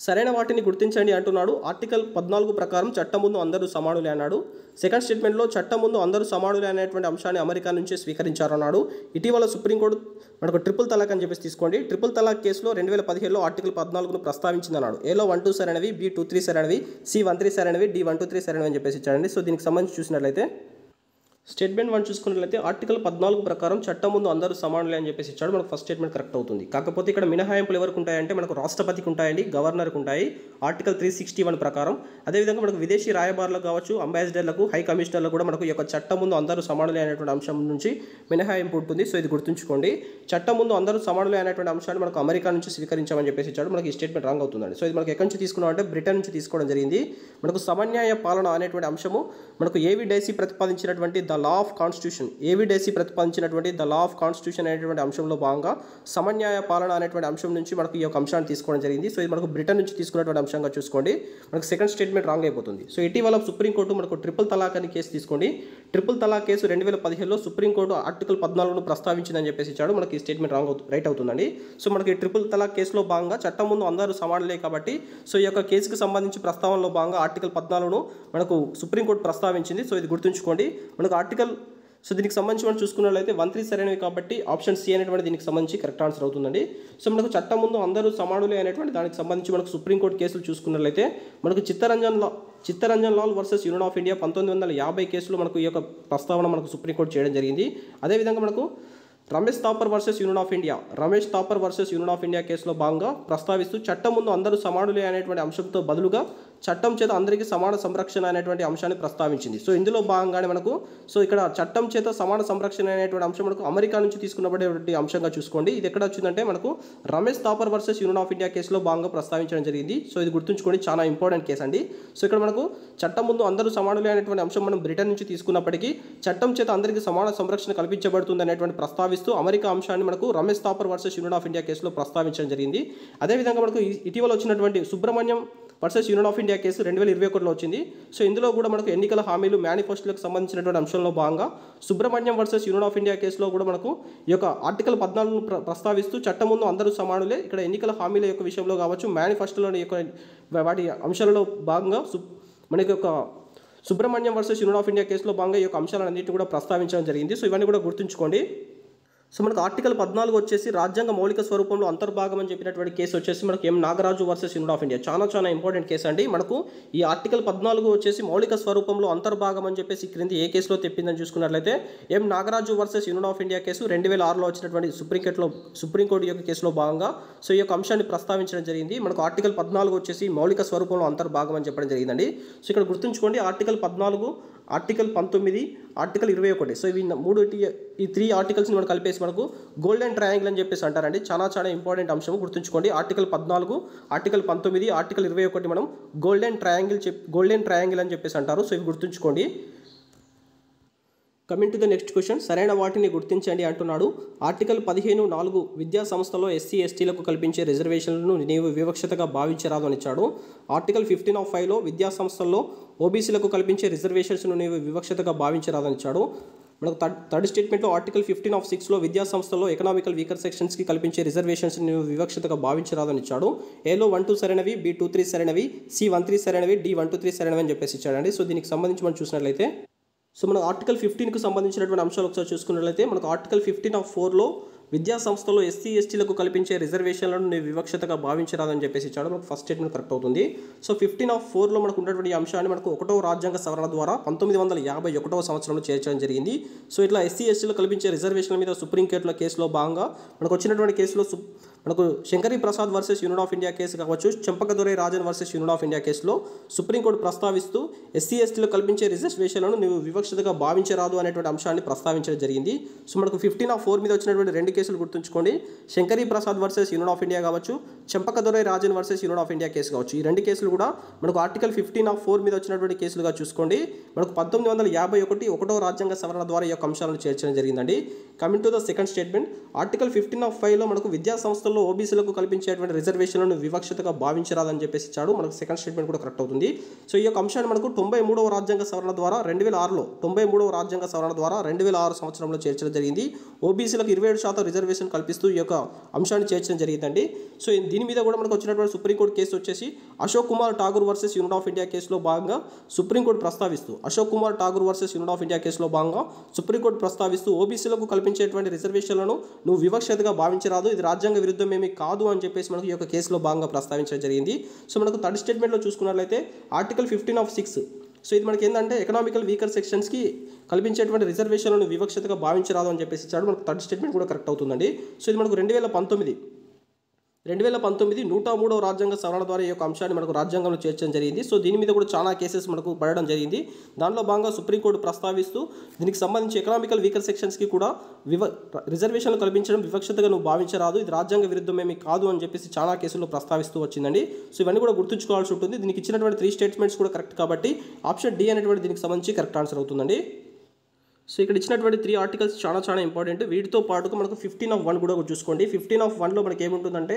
సరైన వాటిని గుర్తించండి అంటున్నాడు. ఆర్టికల్ 14 ప్రకారం చట్టం ముందు అందరూ సమానులే అన్నాడు. సెకండ్ స్టేట్మెంట్లో చట్టం ముందు అందరూ సమానులే అనేటువంటి అంశాన్ని అమెరికా నుంచే స్వీకరించారన్నాడు. ఇటీవల సుప్రీంకోర్టు మనకు ట్రిపుల్ తలాక్ అని చెప్పేసి తీసుకోండి. ట్రిపుల్ తలాక్ కేసులో 2017లో ఆర్టికల్ 14ను ప్రస్తావించిందన్నాడు. ఏలో 1-2 సరైనవి, B-2-3 సరైనవి, C-1-3 సరైనవి, D-1-3 సరైనవి అని చెప్పేసి ఇచ్చాడండి. సో దీనికి సంబంధించి చూసినట్లయితే స్టేట్మెంట్ 1 చూసుకున్నట్లయితే ఆర్టికల్ 14 ప్రకారం చట్టం ముందు అందరూ సమానులే అని చెప్పేసి ఇచ్చాడు. మనకు ఫస్ట్ స్టేట్మెంట్ కరెక్ట్ అవుతుంది. కాకపోతే ఇక్కడ మినహాయింపులు ఎవరికి ఉంటాయంటే మనకు రాష్ట్రపతికి ఉంటాయండి, గవర్నర్కి ఉంటాయి ఆర్టికల్ 361 ప్రకారం. అదేవిధంగా మనకు విదేశీ రాయబారులకు కావచ్చు, అంబాసిడర్లకు, హై కమిషనర్లకు కూడా మనకు ఈ యొక్క చట్టం ముందు అందరూ సమానులే అనేటువంటి అంశం నుంచి మినహాయింపు ఉంటుంది. సో ఇది గుర్తుంచుకోండి. చట్టం ముందు అందరూ సమానులే అనేటువంటి అంశాన్ని మనకు అమెరికా నుంచి స్వీకరించామని చెప్పేసి ఇచ్చాడు. మనకి ఈ స్టేట్మెంట్ రాంగ్ అవుతుందండి. సో ఇది మనకి ఎక్కడి నుంచి తీసుకున్నాం అంటే బ్రిటన్ నుంచి తీసుకోవడం జరిగింది. మనకు సమన్యాయ పాలన అనేటువంటి అంశము మనకు ఏవి డేసీ ప్రతిపాదించినటువంటి ద లా ఆఫ్ కాన్స్టిట్యూషన్, ఏవి డేసీ ప్రతిపాదించినటువంటి ద లా ఆఫ్ కాన్స్టిట్యూషన్ అనేటువంటి అంశంలో భాగంగా సమన్యాయ పాలన అనేటువంటి అంశం నుంచి మనకు ఈ యొక్క అంశాన్ని తీసుకోవడం జరిగింది. సో ఇది మనకు బ్రిటన్ నుంచి తీసుకున్నటువంటి అంశంగా చూసుకోండి. మనకు సెకండ్ స్టేట్మెంట్ రాంగ్ అయిపోతుంది. సో ఇటీవల సుప్రీంకోర్టు మనకు ట్రిపుల్ తలాక్ అని కేసు తీసుకోండి. ట్రిపుల్ తలాక్ కేసు 2015లో సుప్రీంకోర్టు ఆర్టికల్ 14ను ప్రస్తావించిందని చెప్పేసి ఇచ్చాడు. మనకి ఈ స్టేట్మెంట్ రైట్ అవుతుందండి. సో మనకి ట్రిపుల్ తలాక్ కేసులో భాగంగా చట్టం ముందు అందరూ సమానులే కాబట్టి సో ఈ యొక్క కేసుకు సంబంధించి ప్రస్తావనలో భాగంగా ఆర్టికల్ 14ను మనకు సుప్రీంకోర్టు ప్రస్తావించింది. సో ఇది గుర్తుంచుకోండి. మనకు ఆర్టికల్ సో దీనికి సంబంధించి మనం చూసుకున్నట్లయితే 1 3 సరైనవి కాబట్టి ఆప్షన్ సి అనేటువంటి దీనికి సంబంధించి కరెక్ట్ ఆన్సర్ అవుతుందండి. సో మనకు చట్టం ముందు అందరూ సమానులే అనేటువంటి దానికి సంబంధించి మనకు సుప్రీంకోర్టు కేసులు చూసుకున్నట్లయితే మనకు Chittaranjan Lal versus union of India 1950 కేసులో మనకు ఈ యొక్క ప్రస్తావన మనకు సుప్రీంకోర్టు చేయడం జరిగింది. అదేవిధంగా మనకు Ramesh Thapar versus union of India కేసులో భాగంగా ప్రస్తావిస్తూ చట్టం ముందు అందరూ సమానులే అనేటువంటి అంశంతో బదులుగా చట్టం చేత అందరికీ సమాన సంరక్షణ అనేటువంటి అంశాన్ని ప్రస్తావించింది. సో ఇందులో భాగంగానే మనకు సో ఇక్కడ చట్టం చేత సమాన సంరక్షణ అనేటువంటి అంశం మనకు అమెరికా నుంచి తీసుకున్నటువంటి అంశంగా చూసుకోండి. ఇది ఎక్కడ వచ్చిందంటే మనకు Ramesh Thapar versus union of India కేసులో భాగంగా ప్రస్తావించడం జరిగింది. సో ఇది గుర్తుంచుకోండి, చాలా ఇంపార్టెంట్ కేసు అండి. సో ఇక్కడ మనకు చట్టం ముందు అందరూ సమానులే అనేటువంటి అంశం మనం బ్రిటన్ నుంచి తీసుకున్నప్పటికీ చట్టం చేత అందరికీ సమాన సంరక్షణ కల్పించబడుతుంది అనేటువంటి ప్రస్తావిస్తూ అమెరికా అంశాన్ని మనకు Ramesh Thapar versus union of India కేసులో ప్రస్తావించడం జరిగింది. అదేవిధంగా మనకు ఇటీవల వచ్చినటువంటి Subramaniam versus union of India case 2021లో వచ్చింది. సో ఇందులో కూడా మనకు ఎన్నికల హామీలు మేనిఫెస్టోలకు సంబంధించినటువంటి అంశంలో భాగంగా Subrahmanyam versus union of India కేసులో కూడా మనకు ఈ యొక్క ఆర్టికల్ 14ను ప్రస్తావిస్తూ చట్టం ముందు అందరూ సమానులే, ఇక్కడ ఎన్నికల హామీల యొక్క విషయంలో కావచ్చు, మేనిఫెస్టోలోని యొక్క వాటి అంశాలలో భాగంగా మనకి యొక్క Subrahmanyam versus union of India కేసులో భాగంగా ఈ యొక్క అంశాలన్నింటినీ కూడా ప్రస్తావించడం జరిగింది. సో ఇవన్నీ కూడా గుర్తుంచుకోండి. సో మనకు ఆర్టికల్ 14 వచ్చేసి రాజ్యాంగ మౌలిక స్వరూపంలో అంతర్భాగం అని చెప్పినటువంటి కేసు వచ్చేసి మనకు M Nagaraju versus union of India, చాలా ఇంపార్టెంట్ కేసు అండి. మనకు ఈ ఆర్టికల్ 14 వచ్చేసి మౌలిక స్వరూపంలో అంతర్భాగం అని చెప్పేసి క్రింది ఏ కేసులో తెప్పిందని చూసుకున్నట్లయితే M Nagaraju versus union of India case 2006లో వచ్చినటువంటి సుప్రీంకోర్టు యొక్క కేసులో భాగంగా సో ఈ యొక్క అంశాన్ని ప్రస్తావించడం జరిగింది. మనకు ఆర్టికల్ 14 వచ్చేసి మౌలిక స్వరూపంలో అంతర్భాగం అని చెప్పడం జరిగిందండి. సో ఇక్కడ గుర్తుంచుకోండి, ఆర్టికల్ 14, ఆర్టికల్ 19, ఆర్టికల్ 21. సో ఇవి ఈ 3 ఆర్టికల్స్ని మనం కలిపేసి మనకు గోల్డెన్ ట్రయాంగిల్ అని చెప్పేసి అంటారండి. చాలా ఇంపార్టెంట్ అంశం గుర్తుంచుకోండి. ఆర్టికల్ 14, ఆర్టికల్ 19, ఆర్టికల్ 21 మనం గోల్డెన్ ట్రయాంగిల్ అని చెప్పేసి అంటారు. సో ఇవి గుర్తుంచుకోండి. Coming to the next question, సరైన వాటిని గుర్తించండి అంటున్నాడు. ఆర్టికల్ 15(4) విద్యా సంస్థలో ఎస్సీ ఎస్టీలకు కల్పించే రిజర్వేషన్లను నీవు వివక్షతగా భావించరాదు అని ఇచ్చాడు. ఆర్టికల్ 15(5)లో విద్యా సంస్థల్లో ఓబీసీలకు కల్పించే రిజర్వేషన్స్ను నీవు వివక్షతగా భావించరాదని ఇచ్చాడు. మనకు థర్డ్ స్టేట్మెంట్లో ఆర్టికల్ 15(6)లో విద్యా సంస్థల్లో ఎకనామికల్ వీకర్ సెక్షన్స్కి కల్పించే రిజర్వేషన్స్ నీవు వివక్షతగా భావించరాదని ఇచ్చాడు. ఏలో 1 2 సరైనవి, B 2 3 సరైనవి, C 1 3 సరైనవి, D 1 2 3 సరైనవి అని చెప్పేసి ఇచ్చాడండి. సో దీనికి సంబంధించి మనం చూసినట్లయితే సో మనం ఆర్టికల్ 15కు సంబంధించినటువంటి అంశాలు ఒకసారి చూసుకున్నట్లయితే మనకు ఆర్టికల్ 15(4)లో విద్యా సంస్థలో ఎస్సీ ఎస్టీలకు కల్పించే రిజర్వేషన్లను నీవు వివక్షతగా భావించరాదని చెప్పేసి ఇచ్చాడు. మనకు ఫస్ట్ స్టేట్మెంట్ కరెక్ట్ అవుతుంది. సో 15(4)లో మనకు ఉన్నటువంటి అంశాన్ని మనకు 1వ రాజ్యాంగ సవరణ ద్వారా 1951వ సంవత్సరంలో చేర్చడం జరిగింది. సో ఇట్లా ఎస్సీ ఎస్టీలకు కల్పించే రిజర్వేషన్ల మీద సుప్రీంకోర్టుల కేసులో భాగంగా మనకు వచ్చినటువంటి కేసులో మనకు Shankari Prasad versus union of India case కావచ్చు, Champakadorai Rajan versus union of India కేసులో సుప్రీంకోర్టు ప్రస్తావిస్తూ ఎస్సీ ఎస్టీలకు కల్పించే రిజర్వేషన్లను నువ్వు వివక్షతగా భావించరాదు అనేటువంటి అంశాన్ని ప్రస్తావించడం జరిగింది. సో మనకు 15(4) మీద వచ్చినటువంటి 2 కేసులు గుర్తుంచుకోండి. Shankari Prasad versus union of India కావచ్చు, Champakadorai Rajan versus union of India case కావచ్చు. ఈ 2 కేసులు కూడా మనకు ఆర్టికల్ 15(4) మీద వచ్చినటువంటి కేసులుగా చూసుకోండి. మనకు 1951 1వ రాజ్యాంగ సవరణ ద్వారా ఈ యొక్క అంశాలను చేర్చడం జరిగిందండి. Coming to the second statement, article 15(5)లో మనకు విద్యా సంస్థల్లో ఓబీసీలకు కల్పించేటువంటి రిజర్వేషన్లను వివక్షతగా భావించరాదని చెప్పేసి ఇచ్చాడు. మనకు సెకండ్ స్టేట్మెంట్ కూడా కరెక్ట్ అవుతుంది. సో ఈ యొక్క అంశాన్ని మనకు 93వ రాజ్యాంగ సవరణ ద్వారా 2006 సంవత్సరంలో చేర్చడం జరిగింది. ఓబీసీలకు 27% రిజర్వేషన్ కల్పిస్తూ ఈ యొక్క అంశాన్ని చేర్చడం జరిగిందండి. సో దీని మీద కూడా మనకు వచ్చినటువంటి సుప్రీంకోర్టు కేసు వచ్చేసి Ashok Kumar Thakur versus union of India కేసులో భాగంగా సుప్రీంకోర్టు ప్రస్తావిస్తూ ఓబీసీలకు కల్పించేటువంటి రిజర్వేషన్లను నువ్వు వివక్షతగా భావించరాదు, ఇది రాజ్యాంగ విరుద్ధం ఏమీ కాదు అని చెప్పేసి మనకు ఈ యొక్క కేసులో భాగంగా ప్రస్తావించడం జరిగింది. సో మనకు థర్డ్ స్టేట్మెంట్లో చూసుకున్నట్లయితే ఆర్టికల్ 15(6) సో ఇది మనకి ఏంటంటే ఎకనామికల్ వీకర్ సెక్షన్స్కి కల్పించేటువంటి రిజర్వేషన్లను వివక్షతగా భావించరాదు అని చెప్పేసి ఇచ్చాడు. మనకు థర్డ్ స్టేట్మెంట్ కూడా కరెక్ట్ అవుతుందండి. సో ఇది మనకు 2019 103వ రాజ్యాంగ సవరణ ద్వారా ఈ యొక్క అంశాన్ని మనకు రాజ్యాంగంలో చేర్చడం జరిగింది. సో దీని మీద కూడా చాలా కేసెస్ మనకు పడడం జరిగింది. దానిలో భాగంగా సుప్రీంకోర్టు ప్రస్తావిస్తూ దీనికి సంబంధించి ఎకనామికల్ వీకర్ సెక్షన్స్కి కూడా రిజర్వేషన్లు కల్పించడం వివక్షతగా నువ్వు భావించరాదు, ఇది రాజ్యాంగ విరుద్ధమేమీ కాదు అని చెప్పేసి చాలా కేసుల్లో ప్రస్తావిస్తూ వచ్చిందండి. సో ఇవన్నీ కూడా గుర్తుంచుకోవాల్సి ఉంటుంది. దీనికి ఇచ్చినటువంటి 3 స్టేట్మెంట్స్ కూడా కరెక్ట్ కాబట్టి ఆప్షన్ డి అనేటువంటి దీనికి సంబంధించి కరెక్ట్ ఆన్సర్ అవుతుందండి. సో ఇక్కడ ఇచ్చినటువంటి 3 ఆర్టికల్స్ చాలా ఇంపార్టెంట్. వీటితో పాటుగా మనకు 15(1) కూడా చూసుకోండి. 15(1)లో మనకి ఏముంటుందంటే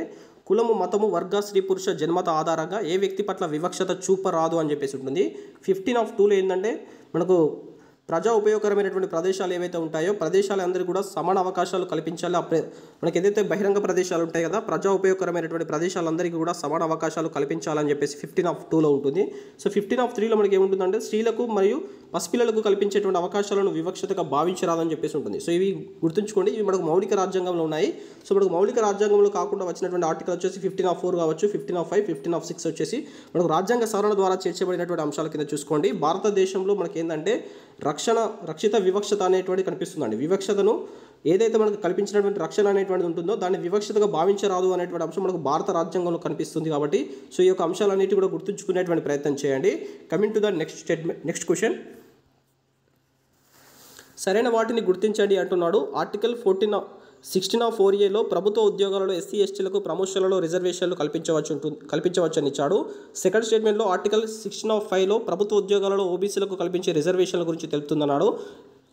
కులము, మతము, వర్గ, స్త్రీ పురుష జన్మత ఆధారంగా ఏ వ్యక్తి పట్ల వివక్షత చూపరాదు అని చెప్పేసి ఉంటుంది. 15(2)లో ఏంటంటే మనకు ప్రజా ఉపయోగకరమైనటువంటి ప్రదేశాలు ఏవైతే ఉంటాయో ప్రదేశాలందరికీ కూడా సమాన అవకాశాలు కల్పించాలి. మనకి ఏదైతే బహిరంగ ప్రదేశాలు ఉంటాయి కదా, ప్రజా ఉపయోగకరమైనటువంటి ప్రదేశాలందరికీ కూడా సమాన అవకాశాలు కల్పించాలని చెప్పేసి 15(2)లో ఉంటుంది. సో 15(3)లో మనకి ఏముంటుందంటే స్త్రీలకు మరియు పసిపిల్లలకు కల్పించేటువంటి అవకాశాలను వివక్షతగా భావించరాదని చెప్పేసి ఉంటుంది. సో ఇవి గుర్తుంచుకోండి, ఇవి మనకు మౌలిక రాజ్యాంగంలో ఉన్నాయి. సో మనకు మౌలిక రాజ్యాంగంలో కాకుండా వచ్చినటువంటి ఆర్టికల్ వచ్చేసి 15(4) కావచ్చు, 15(5), 15(6) వచ్చేసి మనకు రాజ్యాంగ సవరణ ద్వారా చేర్చబడినటువంటి అంశాల కింద చూసుకోండి. భారతదేశంలో మనకి ఏంటంటే రక్షిత వివక్షత అనేటువంటి కనిపిస్తుందండి. వివక్షతను ఏదైతే మనకు కల్పించినటువంటి రక్షణ అనేటువంటిది ఉంటుందో దాన్ని వివక్షతగా భావించరాదు అనేటువంటి అంశం మనకు భారత రాజ్యాంగంలో కనిపిస్తుంది. కాబట్టి సో ఈ యొక్క అంశాలన్నిటి కూడా గుర్తుంచుకునేటువంటి ప్రయత్నం చేయండి. Coming to the next question, సరైన వాటిని గుర్తించండి అంటున్నాడు. ఆర్టికల్ 16(4)లో ప్రభుత్వ ఉద్యోగాలలో ఎస్సీ ఎస్టీలకు ప్రమోషన్లలో రిజర్వేషన్లు కల్పించవచ్చు అని ఇచ్చాడు. సెకండ్ స్టేట్మెంట్లో ఆర్టికల్ 16(5)లో ప్రభుత్వ ఉద్యోగాలలో ఓబీసీలకు కల్పించే రిజర్వేషన్ల గురించి తెలుపుతుందన్నాడు.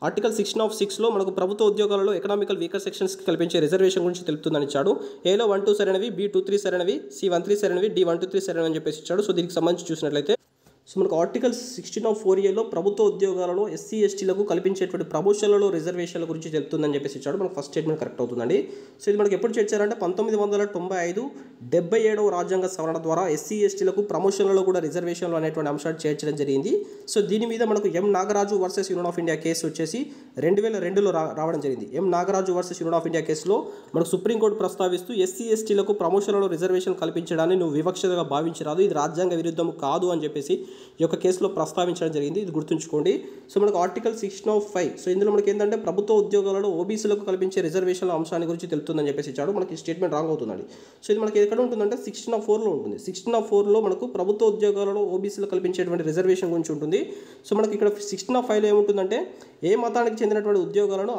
ఆర్టికల్ 16(6)లో మనకు ప్రభుత్వ ఉద్యోగాలలో ఎకనామికల్ వీకర్ సెక్షన్స్కి కల్పించే రిజర్వేషన్ గురించి తెలుపుతుందని ఇచ్చాడు. ఏలో 1-2 సరైనవి, B-2-3 సరైనవి, C-1-3 సరైనవి, D-1-3 సరైనవి అని చెప్పేసి ఇచ్చాడు. సో దీనికి సంబంధించి చూసినట్లయితే సో మనకు ఆర్టికల్ 16(4)లో ప్రభుత్వ ఉద్యోగాలలో ఎస్సీ ఎస్టీలకు కల్పించేటువంటి ప్రమోషన్లలో రిజర్వేషన్ల గురించి తెలుపుతుందని చెప్పేసి ఇచ్చాడు. మనకు ఫస్ట్ స్టేట్మెంట్ కరెక్ట్ అవుతుందండి. సో ఇది మనకి ఎప్పుడు చేర్చారంటే 1995 77వ రాజ్యాంగ సవరణ ద్వారా ఎస్సీ ఎస్టీలకు ప్రమోషన్లలో కూడా రిజర్వేషన్లు అనేటువంటి అంశాన్ని చేర్చడం జరిగింది. సో దీని మీద మనకు M Nagaraju versus union of India case వచ్చేసి 2002లో రావడం జరిగింది. M Nagaraju versus union of India కేసులో మనకు సుప్రీంకోర్టు ప్రస్తావిస్తూ ఎస్సీ ఎస్టీలకు ప్రమోషన్లలో రిజర్వేషన్ కల్పించడాన్ని నువ్వు వివక్షతగా భావించరాదు, ఇది రాజ్యాంగ విరుద్ధం కాదు అని చెప్పేసి ఈ యొక్క కేసులో ప్రస్తావించడం జరిగింది. ఇది గుర్తుంచుకోండి. సో మనకు ఆర్టికల్ 16(5) సో ఇందులో మనకి ఏంటంటే ప్రభుత్వ ఉద్యోగాలలో ఓబీసీలకు కల్పించే రిజర్వేషన్ల అంశాన్ని గురించి తెలుపుతుందని చెప్పేసి ఇచ్చాడు. మనకి స్టేట్మెంట్ రాంగ్ అవుతుందండి. సో ఇది మనకి ఎక్కడ ఉంటుందంటే 16(4)లో ఉంటుంది. 16(4)లో మనకు ప్రభుత్వ ఉద్యోగాలలో ఓబీసీలకు కల్పించేటువంటి రిజర్వేషన్ గురించి ఉంటుంది. సో మనకి ఇక్కడ 16(5)లో ఏముంటుందంటే ఏ మతానికి చెందినటువంటి ఉద్యోగాలను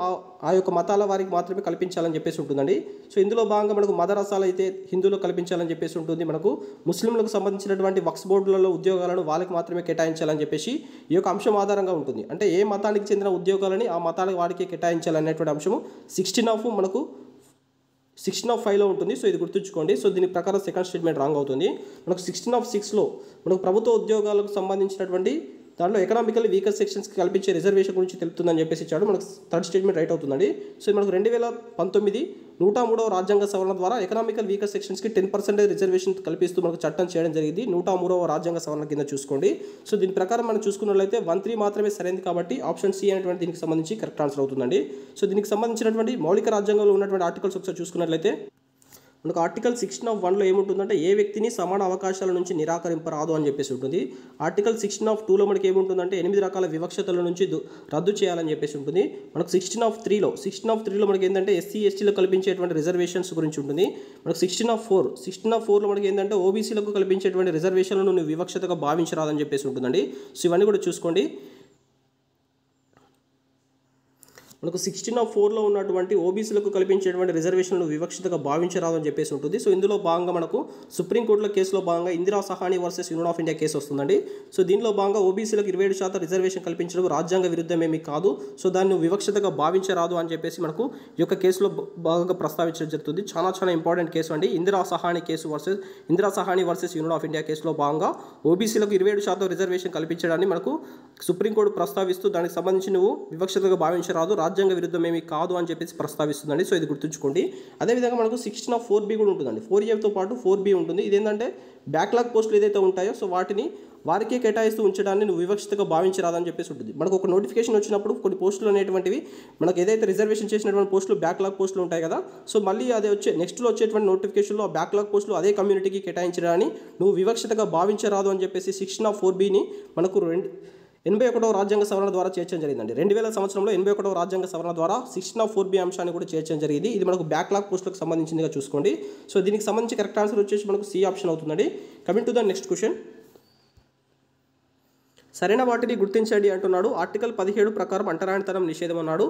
ఆ యొక్క మతాల వారికి మాత్రమే కల్పించాలని చెప్పేసి ఉంటుందండి. సో ఇందులో భాగంగా మనకు మదరసాలు అయితే హిందువులకు కల్పించాలని చెప్పేసి ఉంటుంది. మనకు ముస్లింలకు సంబంధించినటువంటి వక్ఫ్ బోర్డులలో ఉద్యోగాలను వాళ్ళకి మాత్రమే కేటాయించాలని చెప్పేసి ఈ యొక్క అంశం ఆధారంగా ఉంటుంది. అంటే ఏ మతానికి చెందిన ఉద్యోగాలని ఆ మతానికి వాడికి కేటాయించాలనేటువంటి అంశము 16(5)లో ఉంటుంది. సో ఇది గుర్తుంచుకోండి. సో దీని ప్రకారం సెకండ్ స్టేట్మెంట్ రాంగ్ అవుతుంది. మనకు 16(6)లో మనకు ప్రభుత్వ ఉద్యోగాలకు సంబంధించినటువంటి దాంట్లో ఎకనామికల్ వీకర్ సెక్షన్స్కి కల్పించే రిజర్వేషన్ గురించి తెలుపుతుందని చెప్పేసి ఇచ్చాడు. మనకు థర్డ్ స్టేట్మెంట్ రైట్ అవుతుందండి. సో మనకు 2019 103వ రాజ్యాంగ సవరణ ద్వారా ఎకనామికల్ వీకర్ సెక్షన్స్కి 10% రిజర్వేషన్ కల్పిస్తూ మనకు చట్టం చేయడం జరిగింది. 103వ రాజ్యాంగ సవరణ కింద చూసుకోండి. సో దీని ప్రకారం మనం చూసుకున్నట్లయితే 1-3 మాత్రమే సరైనది కాబట్టి ఆప్షన్ సి అనేటువంటి దీనికి సంబంధించి కరెక్ట్ ఆన్సర్ అవుతుందండి. సో దీనికి సంబంధించినటువంటి మౌలిక రాజ్యాంగంలో ఉన్నటువంటి ఆర్టికల్స్ ఒకసారి చూసుకున్నట్లయితే మనకు ఆర్టికల్ 16(1)లో ఏముంటుందంటే ఏ వ్యక్తిని సమాన అవకాశాల నుంచి నిరాకరింపరాదు అని చెప్పేసి ఉంటుంది. ఆర్టికల్ 16(2)లో మనకి ఏముంటుందంటే 8 రకాల వివక్షతల నుంచి రద్దు చేయాలని చెప్పేసి ఉంటుంది. మనకు 16(3)లో మనకి ఏంటంటే ఎస్సీ ఎస్టీలకు కల్పించేటువంటి రిజర్వేషన్స్ గురించి ఉంటుంది. మనకు 16(4)లో మనకి ఏంటంటే ఓబీసీలకు కల్పించేటువంటి రిజర్వేషన్లను నువ్వు వివక్షతగా భావించరాదని చెప్పేసి ఉంటుందండి. సో ఇవన్నీ కూడా చూసుకోండి. మనకు 16(4)లో ఉన్నటువంటి ఓబీసీలకు కల్పించేటువంటి రిజర్వేషన్లు వివక్షతగా భావించరాదు అని చెప్పేసి ఉంటుంది. సో ఇందులో భాగంగా మనకు సుప్రీంకోర్టుల కేసులో భాగంగా Indira Sawhney versus union of India case వస్తుందండి. సో దీనిలో భాగంగా ఓబీసీలకు 27% రిజర్వేషన్ కల్పించడం రాజ్యాంగ విరుద్ధమేమీ కాదు, సో దాన్ని వివక్షతగా భావించరాదు అని చెప్పేసి మనకు ఈ యొక్క కేసులో భాగంగా ప్రస్తావించడం జరుగుతుంది. చాలా ఇంపార్టెంట్ కేసు అండి. Indira Sawhney versus union of India కేసులో భాగంగా ఓబీసీలకు 27% రిజర్వేషన్ కల్పించడాన్ని మనకు సుప్రీంకోర్టు ప్రస్తావిస్తూ దానికి సంబంధించి నువ్వు వివక్షతగా భావించరాదు, రాజ్యాంగ విరుద్ధమేమీ కాదు అని చెప్పేసి ప్రస్తావిస్తుందండి. సో ఇది గుర్తుంచుకోండి. అదేవిధంగా మనకు 16(4)B కూడా ఉంటుందండి. 4Aతో పాటు 4B ఉంటుంది. ఇదేంటంటే బ్యాక్లాగ్ పోస్టులు ఏదైతే ఉంటాయో సో వాటిని వారికే కేటాయిస్తూ ఉంచడాన్ని నువ్వు వివక్షతగా భావించరాదని చెప్పేసి ఉంటుంది. మనకు ఒక నోటిఫికేషన్ వచ్చినప్పుడు కొన్ని పోస్టులు అనేటువంటివి మనకు ఏదైతే రిజర్వేషన్ చేసినటువంటి పోస్టులు బ్యాక్లాగ్ పోస్టులు ఉంటాయి కదా, సో మళ్ళీ అదే నెక్స్ట్లో వచ్చేటువంటి నోటిఫికేషన్లో ఆ బ్యాక్లాగ్ పోస్టులు అదే కమ్యూనిటీకి కేటాయించడాన్ని నువ్వు వివక్షతగా భావించరాదు అని చెప్పేసి 16(4)Bని మనకు 81వ రాజ్యాంగ సవరణ ద్వారా చేర్చడం జరిగిందండి. 2000 సంవత్సరంలో 81వ రాజ్యాంగ సవరణ ద్వారా 16(4)B అంశాన్ని కూడా చేర్చడం జరిగింది. ఇది మనకు బ్యాక్లాగ్ పోస్టులకు సంబంధించిందిగా చూసుకోండి. సో దీనికి సంబంధించి కరెక్ట్ ఆన్సర్ వచ్చేసి మనకు సి ఆప్షన్ అవుతుందండి. Coming to the next question. సరైన వాటిని గుర్తించండి అంటున్నాడు. ఆర్టికల్ 17 ప్రకారం అంటరానితనం నిషేధం అన్నాడు.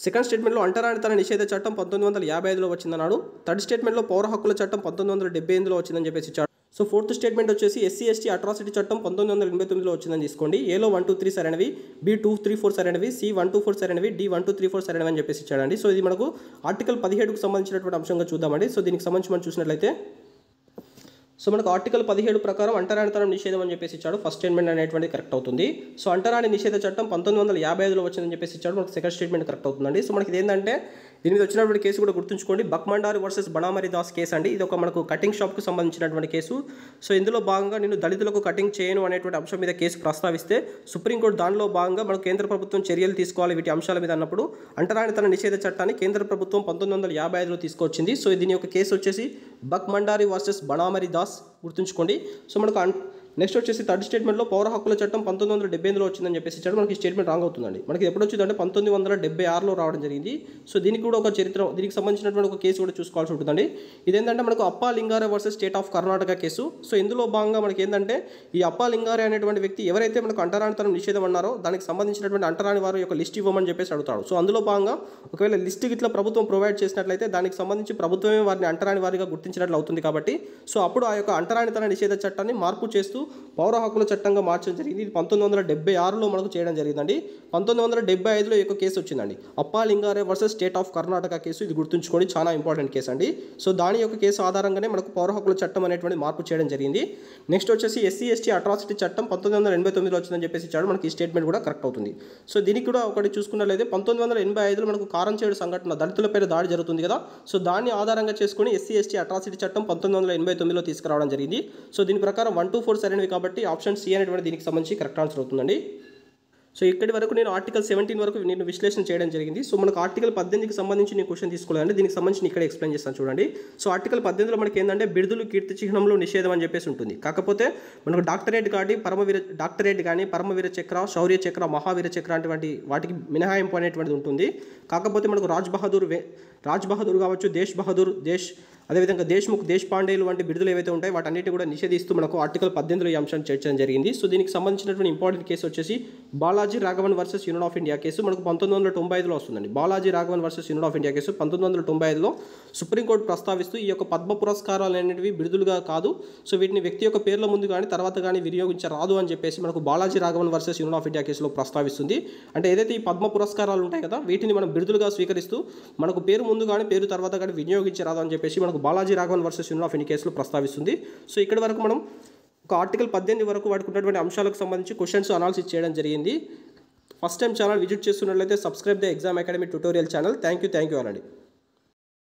సెకండ్ స్టేట్మెంట్లో అంటరానితన నిషేధ చట్టం 1955లో వచ్చిందన్నాడు. థర్డ్ స్టేట్మెంట్లో పౌర హక్కుల చట్టం 1978లో వచ్చిందని చెప్పేసి ఇచ్చాడు. సో ఫోర్త్ స్టేట్మెంట్ వచ్చేసి SC/ST అట్రాసిటీ చట్టం 1989లో వచ్చిందని తీసుకోండి. ఏలో 1, 2, 3 సరైనవి, B 2, 3, 4 సరైనవి, C 1, 2, 4 సరైనవి, D 1, 2, 3, 4 సరైనవి అని చెప్పేసి ఇచ్చాడండి. సో ఇది మనకు ఆర్టికల్ 17కు సంబంధించినటువంటి అంశంగా చూద్దామండి. సో దీనికి సంబంధించి మనం చూసినట్లయితే సో మనకు ఆర్టికల్ 17 ప్రకారం అంటరానితనం నిషేధం అని చెప్పేసి ఇచ్చాడు. ఫస్ట్ స్టేట్మెంట్ అనేటువంటిది కరెక్ట్ అవుతుంది. సో అంటరాని నిషేధ చట్టం 1955లో వచ్చిందని చెప్పేసి ఇచ్చాడు. మనకు సెకండ్ స్టేట్మెంట్ కరెక్ట్ అవుతుందండి. సో మనకి ఇదేంటంటే దీని మీద వచ్చినటువంటి కేసు కూడా గుర్తుంచుకోండి. బక్మండారి వర్సెస్ బనామరి దాస్ కేసు అండి. ఇది ఒక మనకు కటింగ్ షాప్కు సంబంధించినటువంటి కేసు. సో ఇందులో భాగంగా నేను దళితులకు కటింగ్ చేయను అనేటువంటి అంశం మీద కేసు ప్రస్తావిస్తే సుప్రీంకోర్టు దానిలో భాగంగా మనకు కేంద్ర ప్రభుత్వం చర్యలు తీసుకోవాలి వీటి అంశాల మీద అన్నప్పుడు అంటరానితన నిషేధ చట్టాన్ని కేంద్ర ప్రభుత్వం 1955లో తీసుకొచ్చింది. సో దీని యొక్క కేసు వచ్చేసి బక్మండారి వర్సెస్ బనామరి దాస్ గుర్తుంచుకోండి. సో మనకు నెక్స్ట్ వచ్చేసి థర్డ్ స్టేట్మెంట్లో పౌర హక్కుల చట్టం 1978లో వచ్చిందని చెప్పేసి ఇచ్చాడు. మనకి స్టేట్మెంట్ రాంగ్ అవుతుందండి. మనకి ఎప్పుడు వచ్చిందంటే 1976లో రావడం జరిగింది. సో దీనికి కూడా ఒక చరిత్ర, దీనికి సంబంధించినటువంటి ఒక కేసు కూడా చూసుకోవాల్సి ఉంటుందండి. ఇదేంటంటే మనకు Appa Lingare versus state of Karnataka case. So ఇందులో భాగంగా మనకి ఏంటంటే ఈ అప్పా లింగారే అనేటువంటి వ్యక్తి ఎవరైతే మనకు అంటరానితనం నిషేధం అన్నారో దానికి సంబంధించినటువంటి అంటరాని వారి యొక్క లిస్ట్ ఇవ్వమని చెప్పేసి అడుగుతాడు. సో అందులో భాగంగా ఒకవేళ లిస్ట్ ఇట్లా ప్రభుత్వం ప్రొవైడ్ చేసినట్లయితే దానికి సంబంధించి ప్రభుత్వమే వారిని అంటరాని వారిగా గుర్తించినట్లు అవుతుంది కాబట్టి సో అప్పుడు ఆ యొక్క అంటరానితన నిషేధ చట్టాన్ని మార్పు చేస్తూ పౌర హక్కుల చట్టంగా మార్చడం జరిగింది. ఇది 1976లో మనకు చేయడం జరిగిందండి. 1975లో ఈ యొక్క కేసు వచ్చిందండి. Appa Lingare versus state of Karnataka case. ఇది గుర్తుంచుకోండి, చాలా ఇంపార్టెంట్ కేసు అండి. సో దాని యొక్క కేసు ఆధారంగానే మనకు పౌర హక్కుల చట్టం అనేటువంటి మార్పు చేయడం జరిగింది. నెక్స్ట్ వచ్చేసి SC/ST అట్రాసిటీ చట్టం 1989లో వచ్చిందని చెప్పేసి ఇచ్చాడు. మనకి ఈ స్టేట్మెంట్ కూడా కరెక్ట్ అవుతుంది. సో దీనికి కూడా ఒకటి చూసుకున్నట్లయితే 1985లో మనకు కారంచేడు సంఘటన దళితులపై దాడి జరుగుతుంది కదా. సో దాన్ని ఆధారంగా చేసుకుని SC/ST అట్రాసిటీ చట్టం 1989లో తీసుకురావడం జరిగింది. సో దీని ప్రకారం 1, 2, 4 సరైనవి కాబట్టి ఆప్షన్ సి అనేటువంటి దీనికి సంబంధించి కరెక్ట్ ఆన్సర్ అవుతుందండి. సో ఇక్కడి వరకు నేను ఆర్టికల్ 17 వరకు నేను విశ్లేషణ చేయడం జరిగింది. సో మనకు ఆర్టికల్ 18కి సంబంధించి నేను క్వశ్చన్ తీసుకోలేదండి. దీనికి సంబంధించి ఇక్కడ ఎక్స్ప్లెయిన్ చేస్తాను చూడండి. సో ఆర్టికల్ 18లో మనకి ఏంటంటే బిరుదులు కీర్తి చిహ్నంలో నిషేధం అని చెప్పేసి ఉంటుంది. కాకపోతే మనకు డాక్టరేట్ కానీ పరమవీర చక్ర, శౌర్య చక్ర, మహావీర చక్ర అటువంటి వాటికి మినహాయింపు అనేటువంటిది ఉంటుంది. కాకపోతే మనకు రాజ్ బహదూర్ కావచ్చు, అదేవిధంగా దేశ్ముఖ్, దేశపాండేలు వంటి బిరుదులు ఏవైతే ఉంటాయో వాటన్నిటి కూడా నిషేధిస్తూ మనకు ఆర్టికల్ 18లో ఈ అంశాన్ని చేర్చడం జరిగింది. సో దీనికి సంబంధించినటువంటి ఇంపార్టెంట్ కేసు వచ్చేసి Balaji Raghavan versus union of India case. మనకు 1995లో వస్తుందండి. Balaji Raghavan versus union of India case 1995లో సుప్రీంకోర్టు ప్రస్తావిస్తూ ఈ యొక్క పద్మ పురస్కారాలు అనేటివి బిరుదులుగా కాదు, సో వీటిని వ్యక్తి యొక్క పేర్ల ముందు కానీ తర్వాత కానీ వినియోగించరాదు అని చెప్పేసి మనకు Balaji Raghavan versus union of India కేసులో ప్రస్తావిస్తుంది. అంటే ఏదైతే ఈ పద్మ పురస్కారాలు ఉంటాయి కదా వీటిని మనం బిరుదులుగా స్వీకరిస్తూ మనకు పేరు ముందు కానీ పేరు తర్వాత కానీ వినియోగించరాదు అని చెప్పేసి మనకు Balaji Raghavan versus union of India కేసులో ప్రస్తావిస్తుంది. సో ఇక్కడి వరకు మనం ఒక ఆర్టికల్ 18 వరకు వాటికి ఉన్నటువంటి అంశాలకు సంబంధించి క్వశ్చన్స్ అనాలిసిస్ చేయడం జరిగింది. ఫస్ట్ టైం ఛానల్ విజిట్ చేస్తున్నట్లయితే subscribe the exam academy tutorial channel. Thank you అనండి.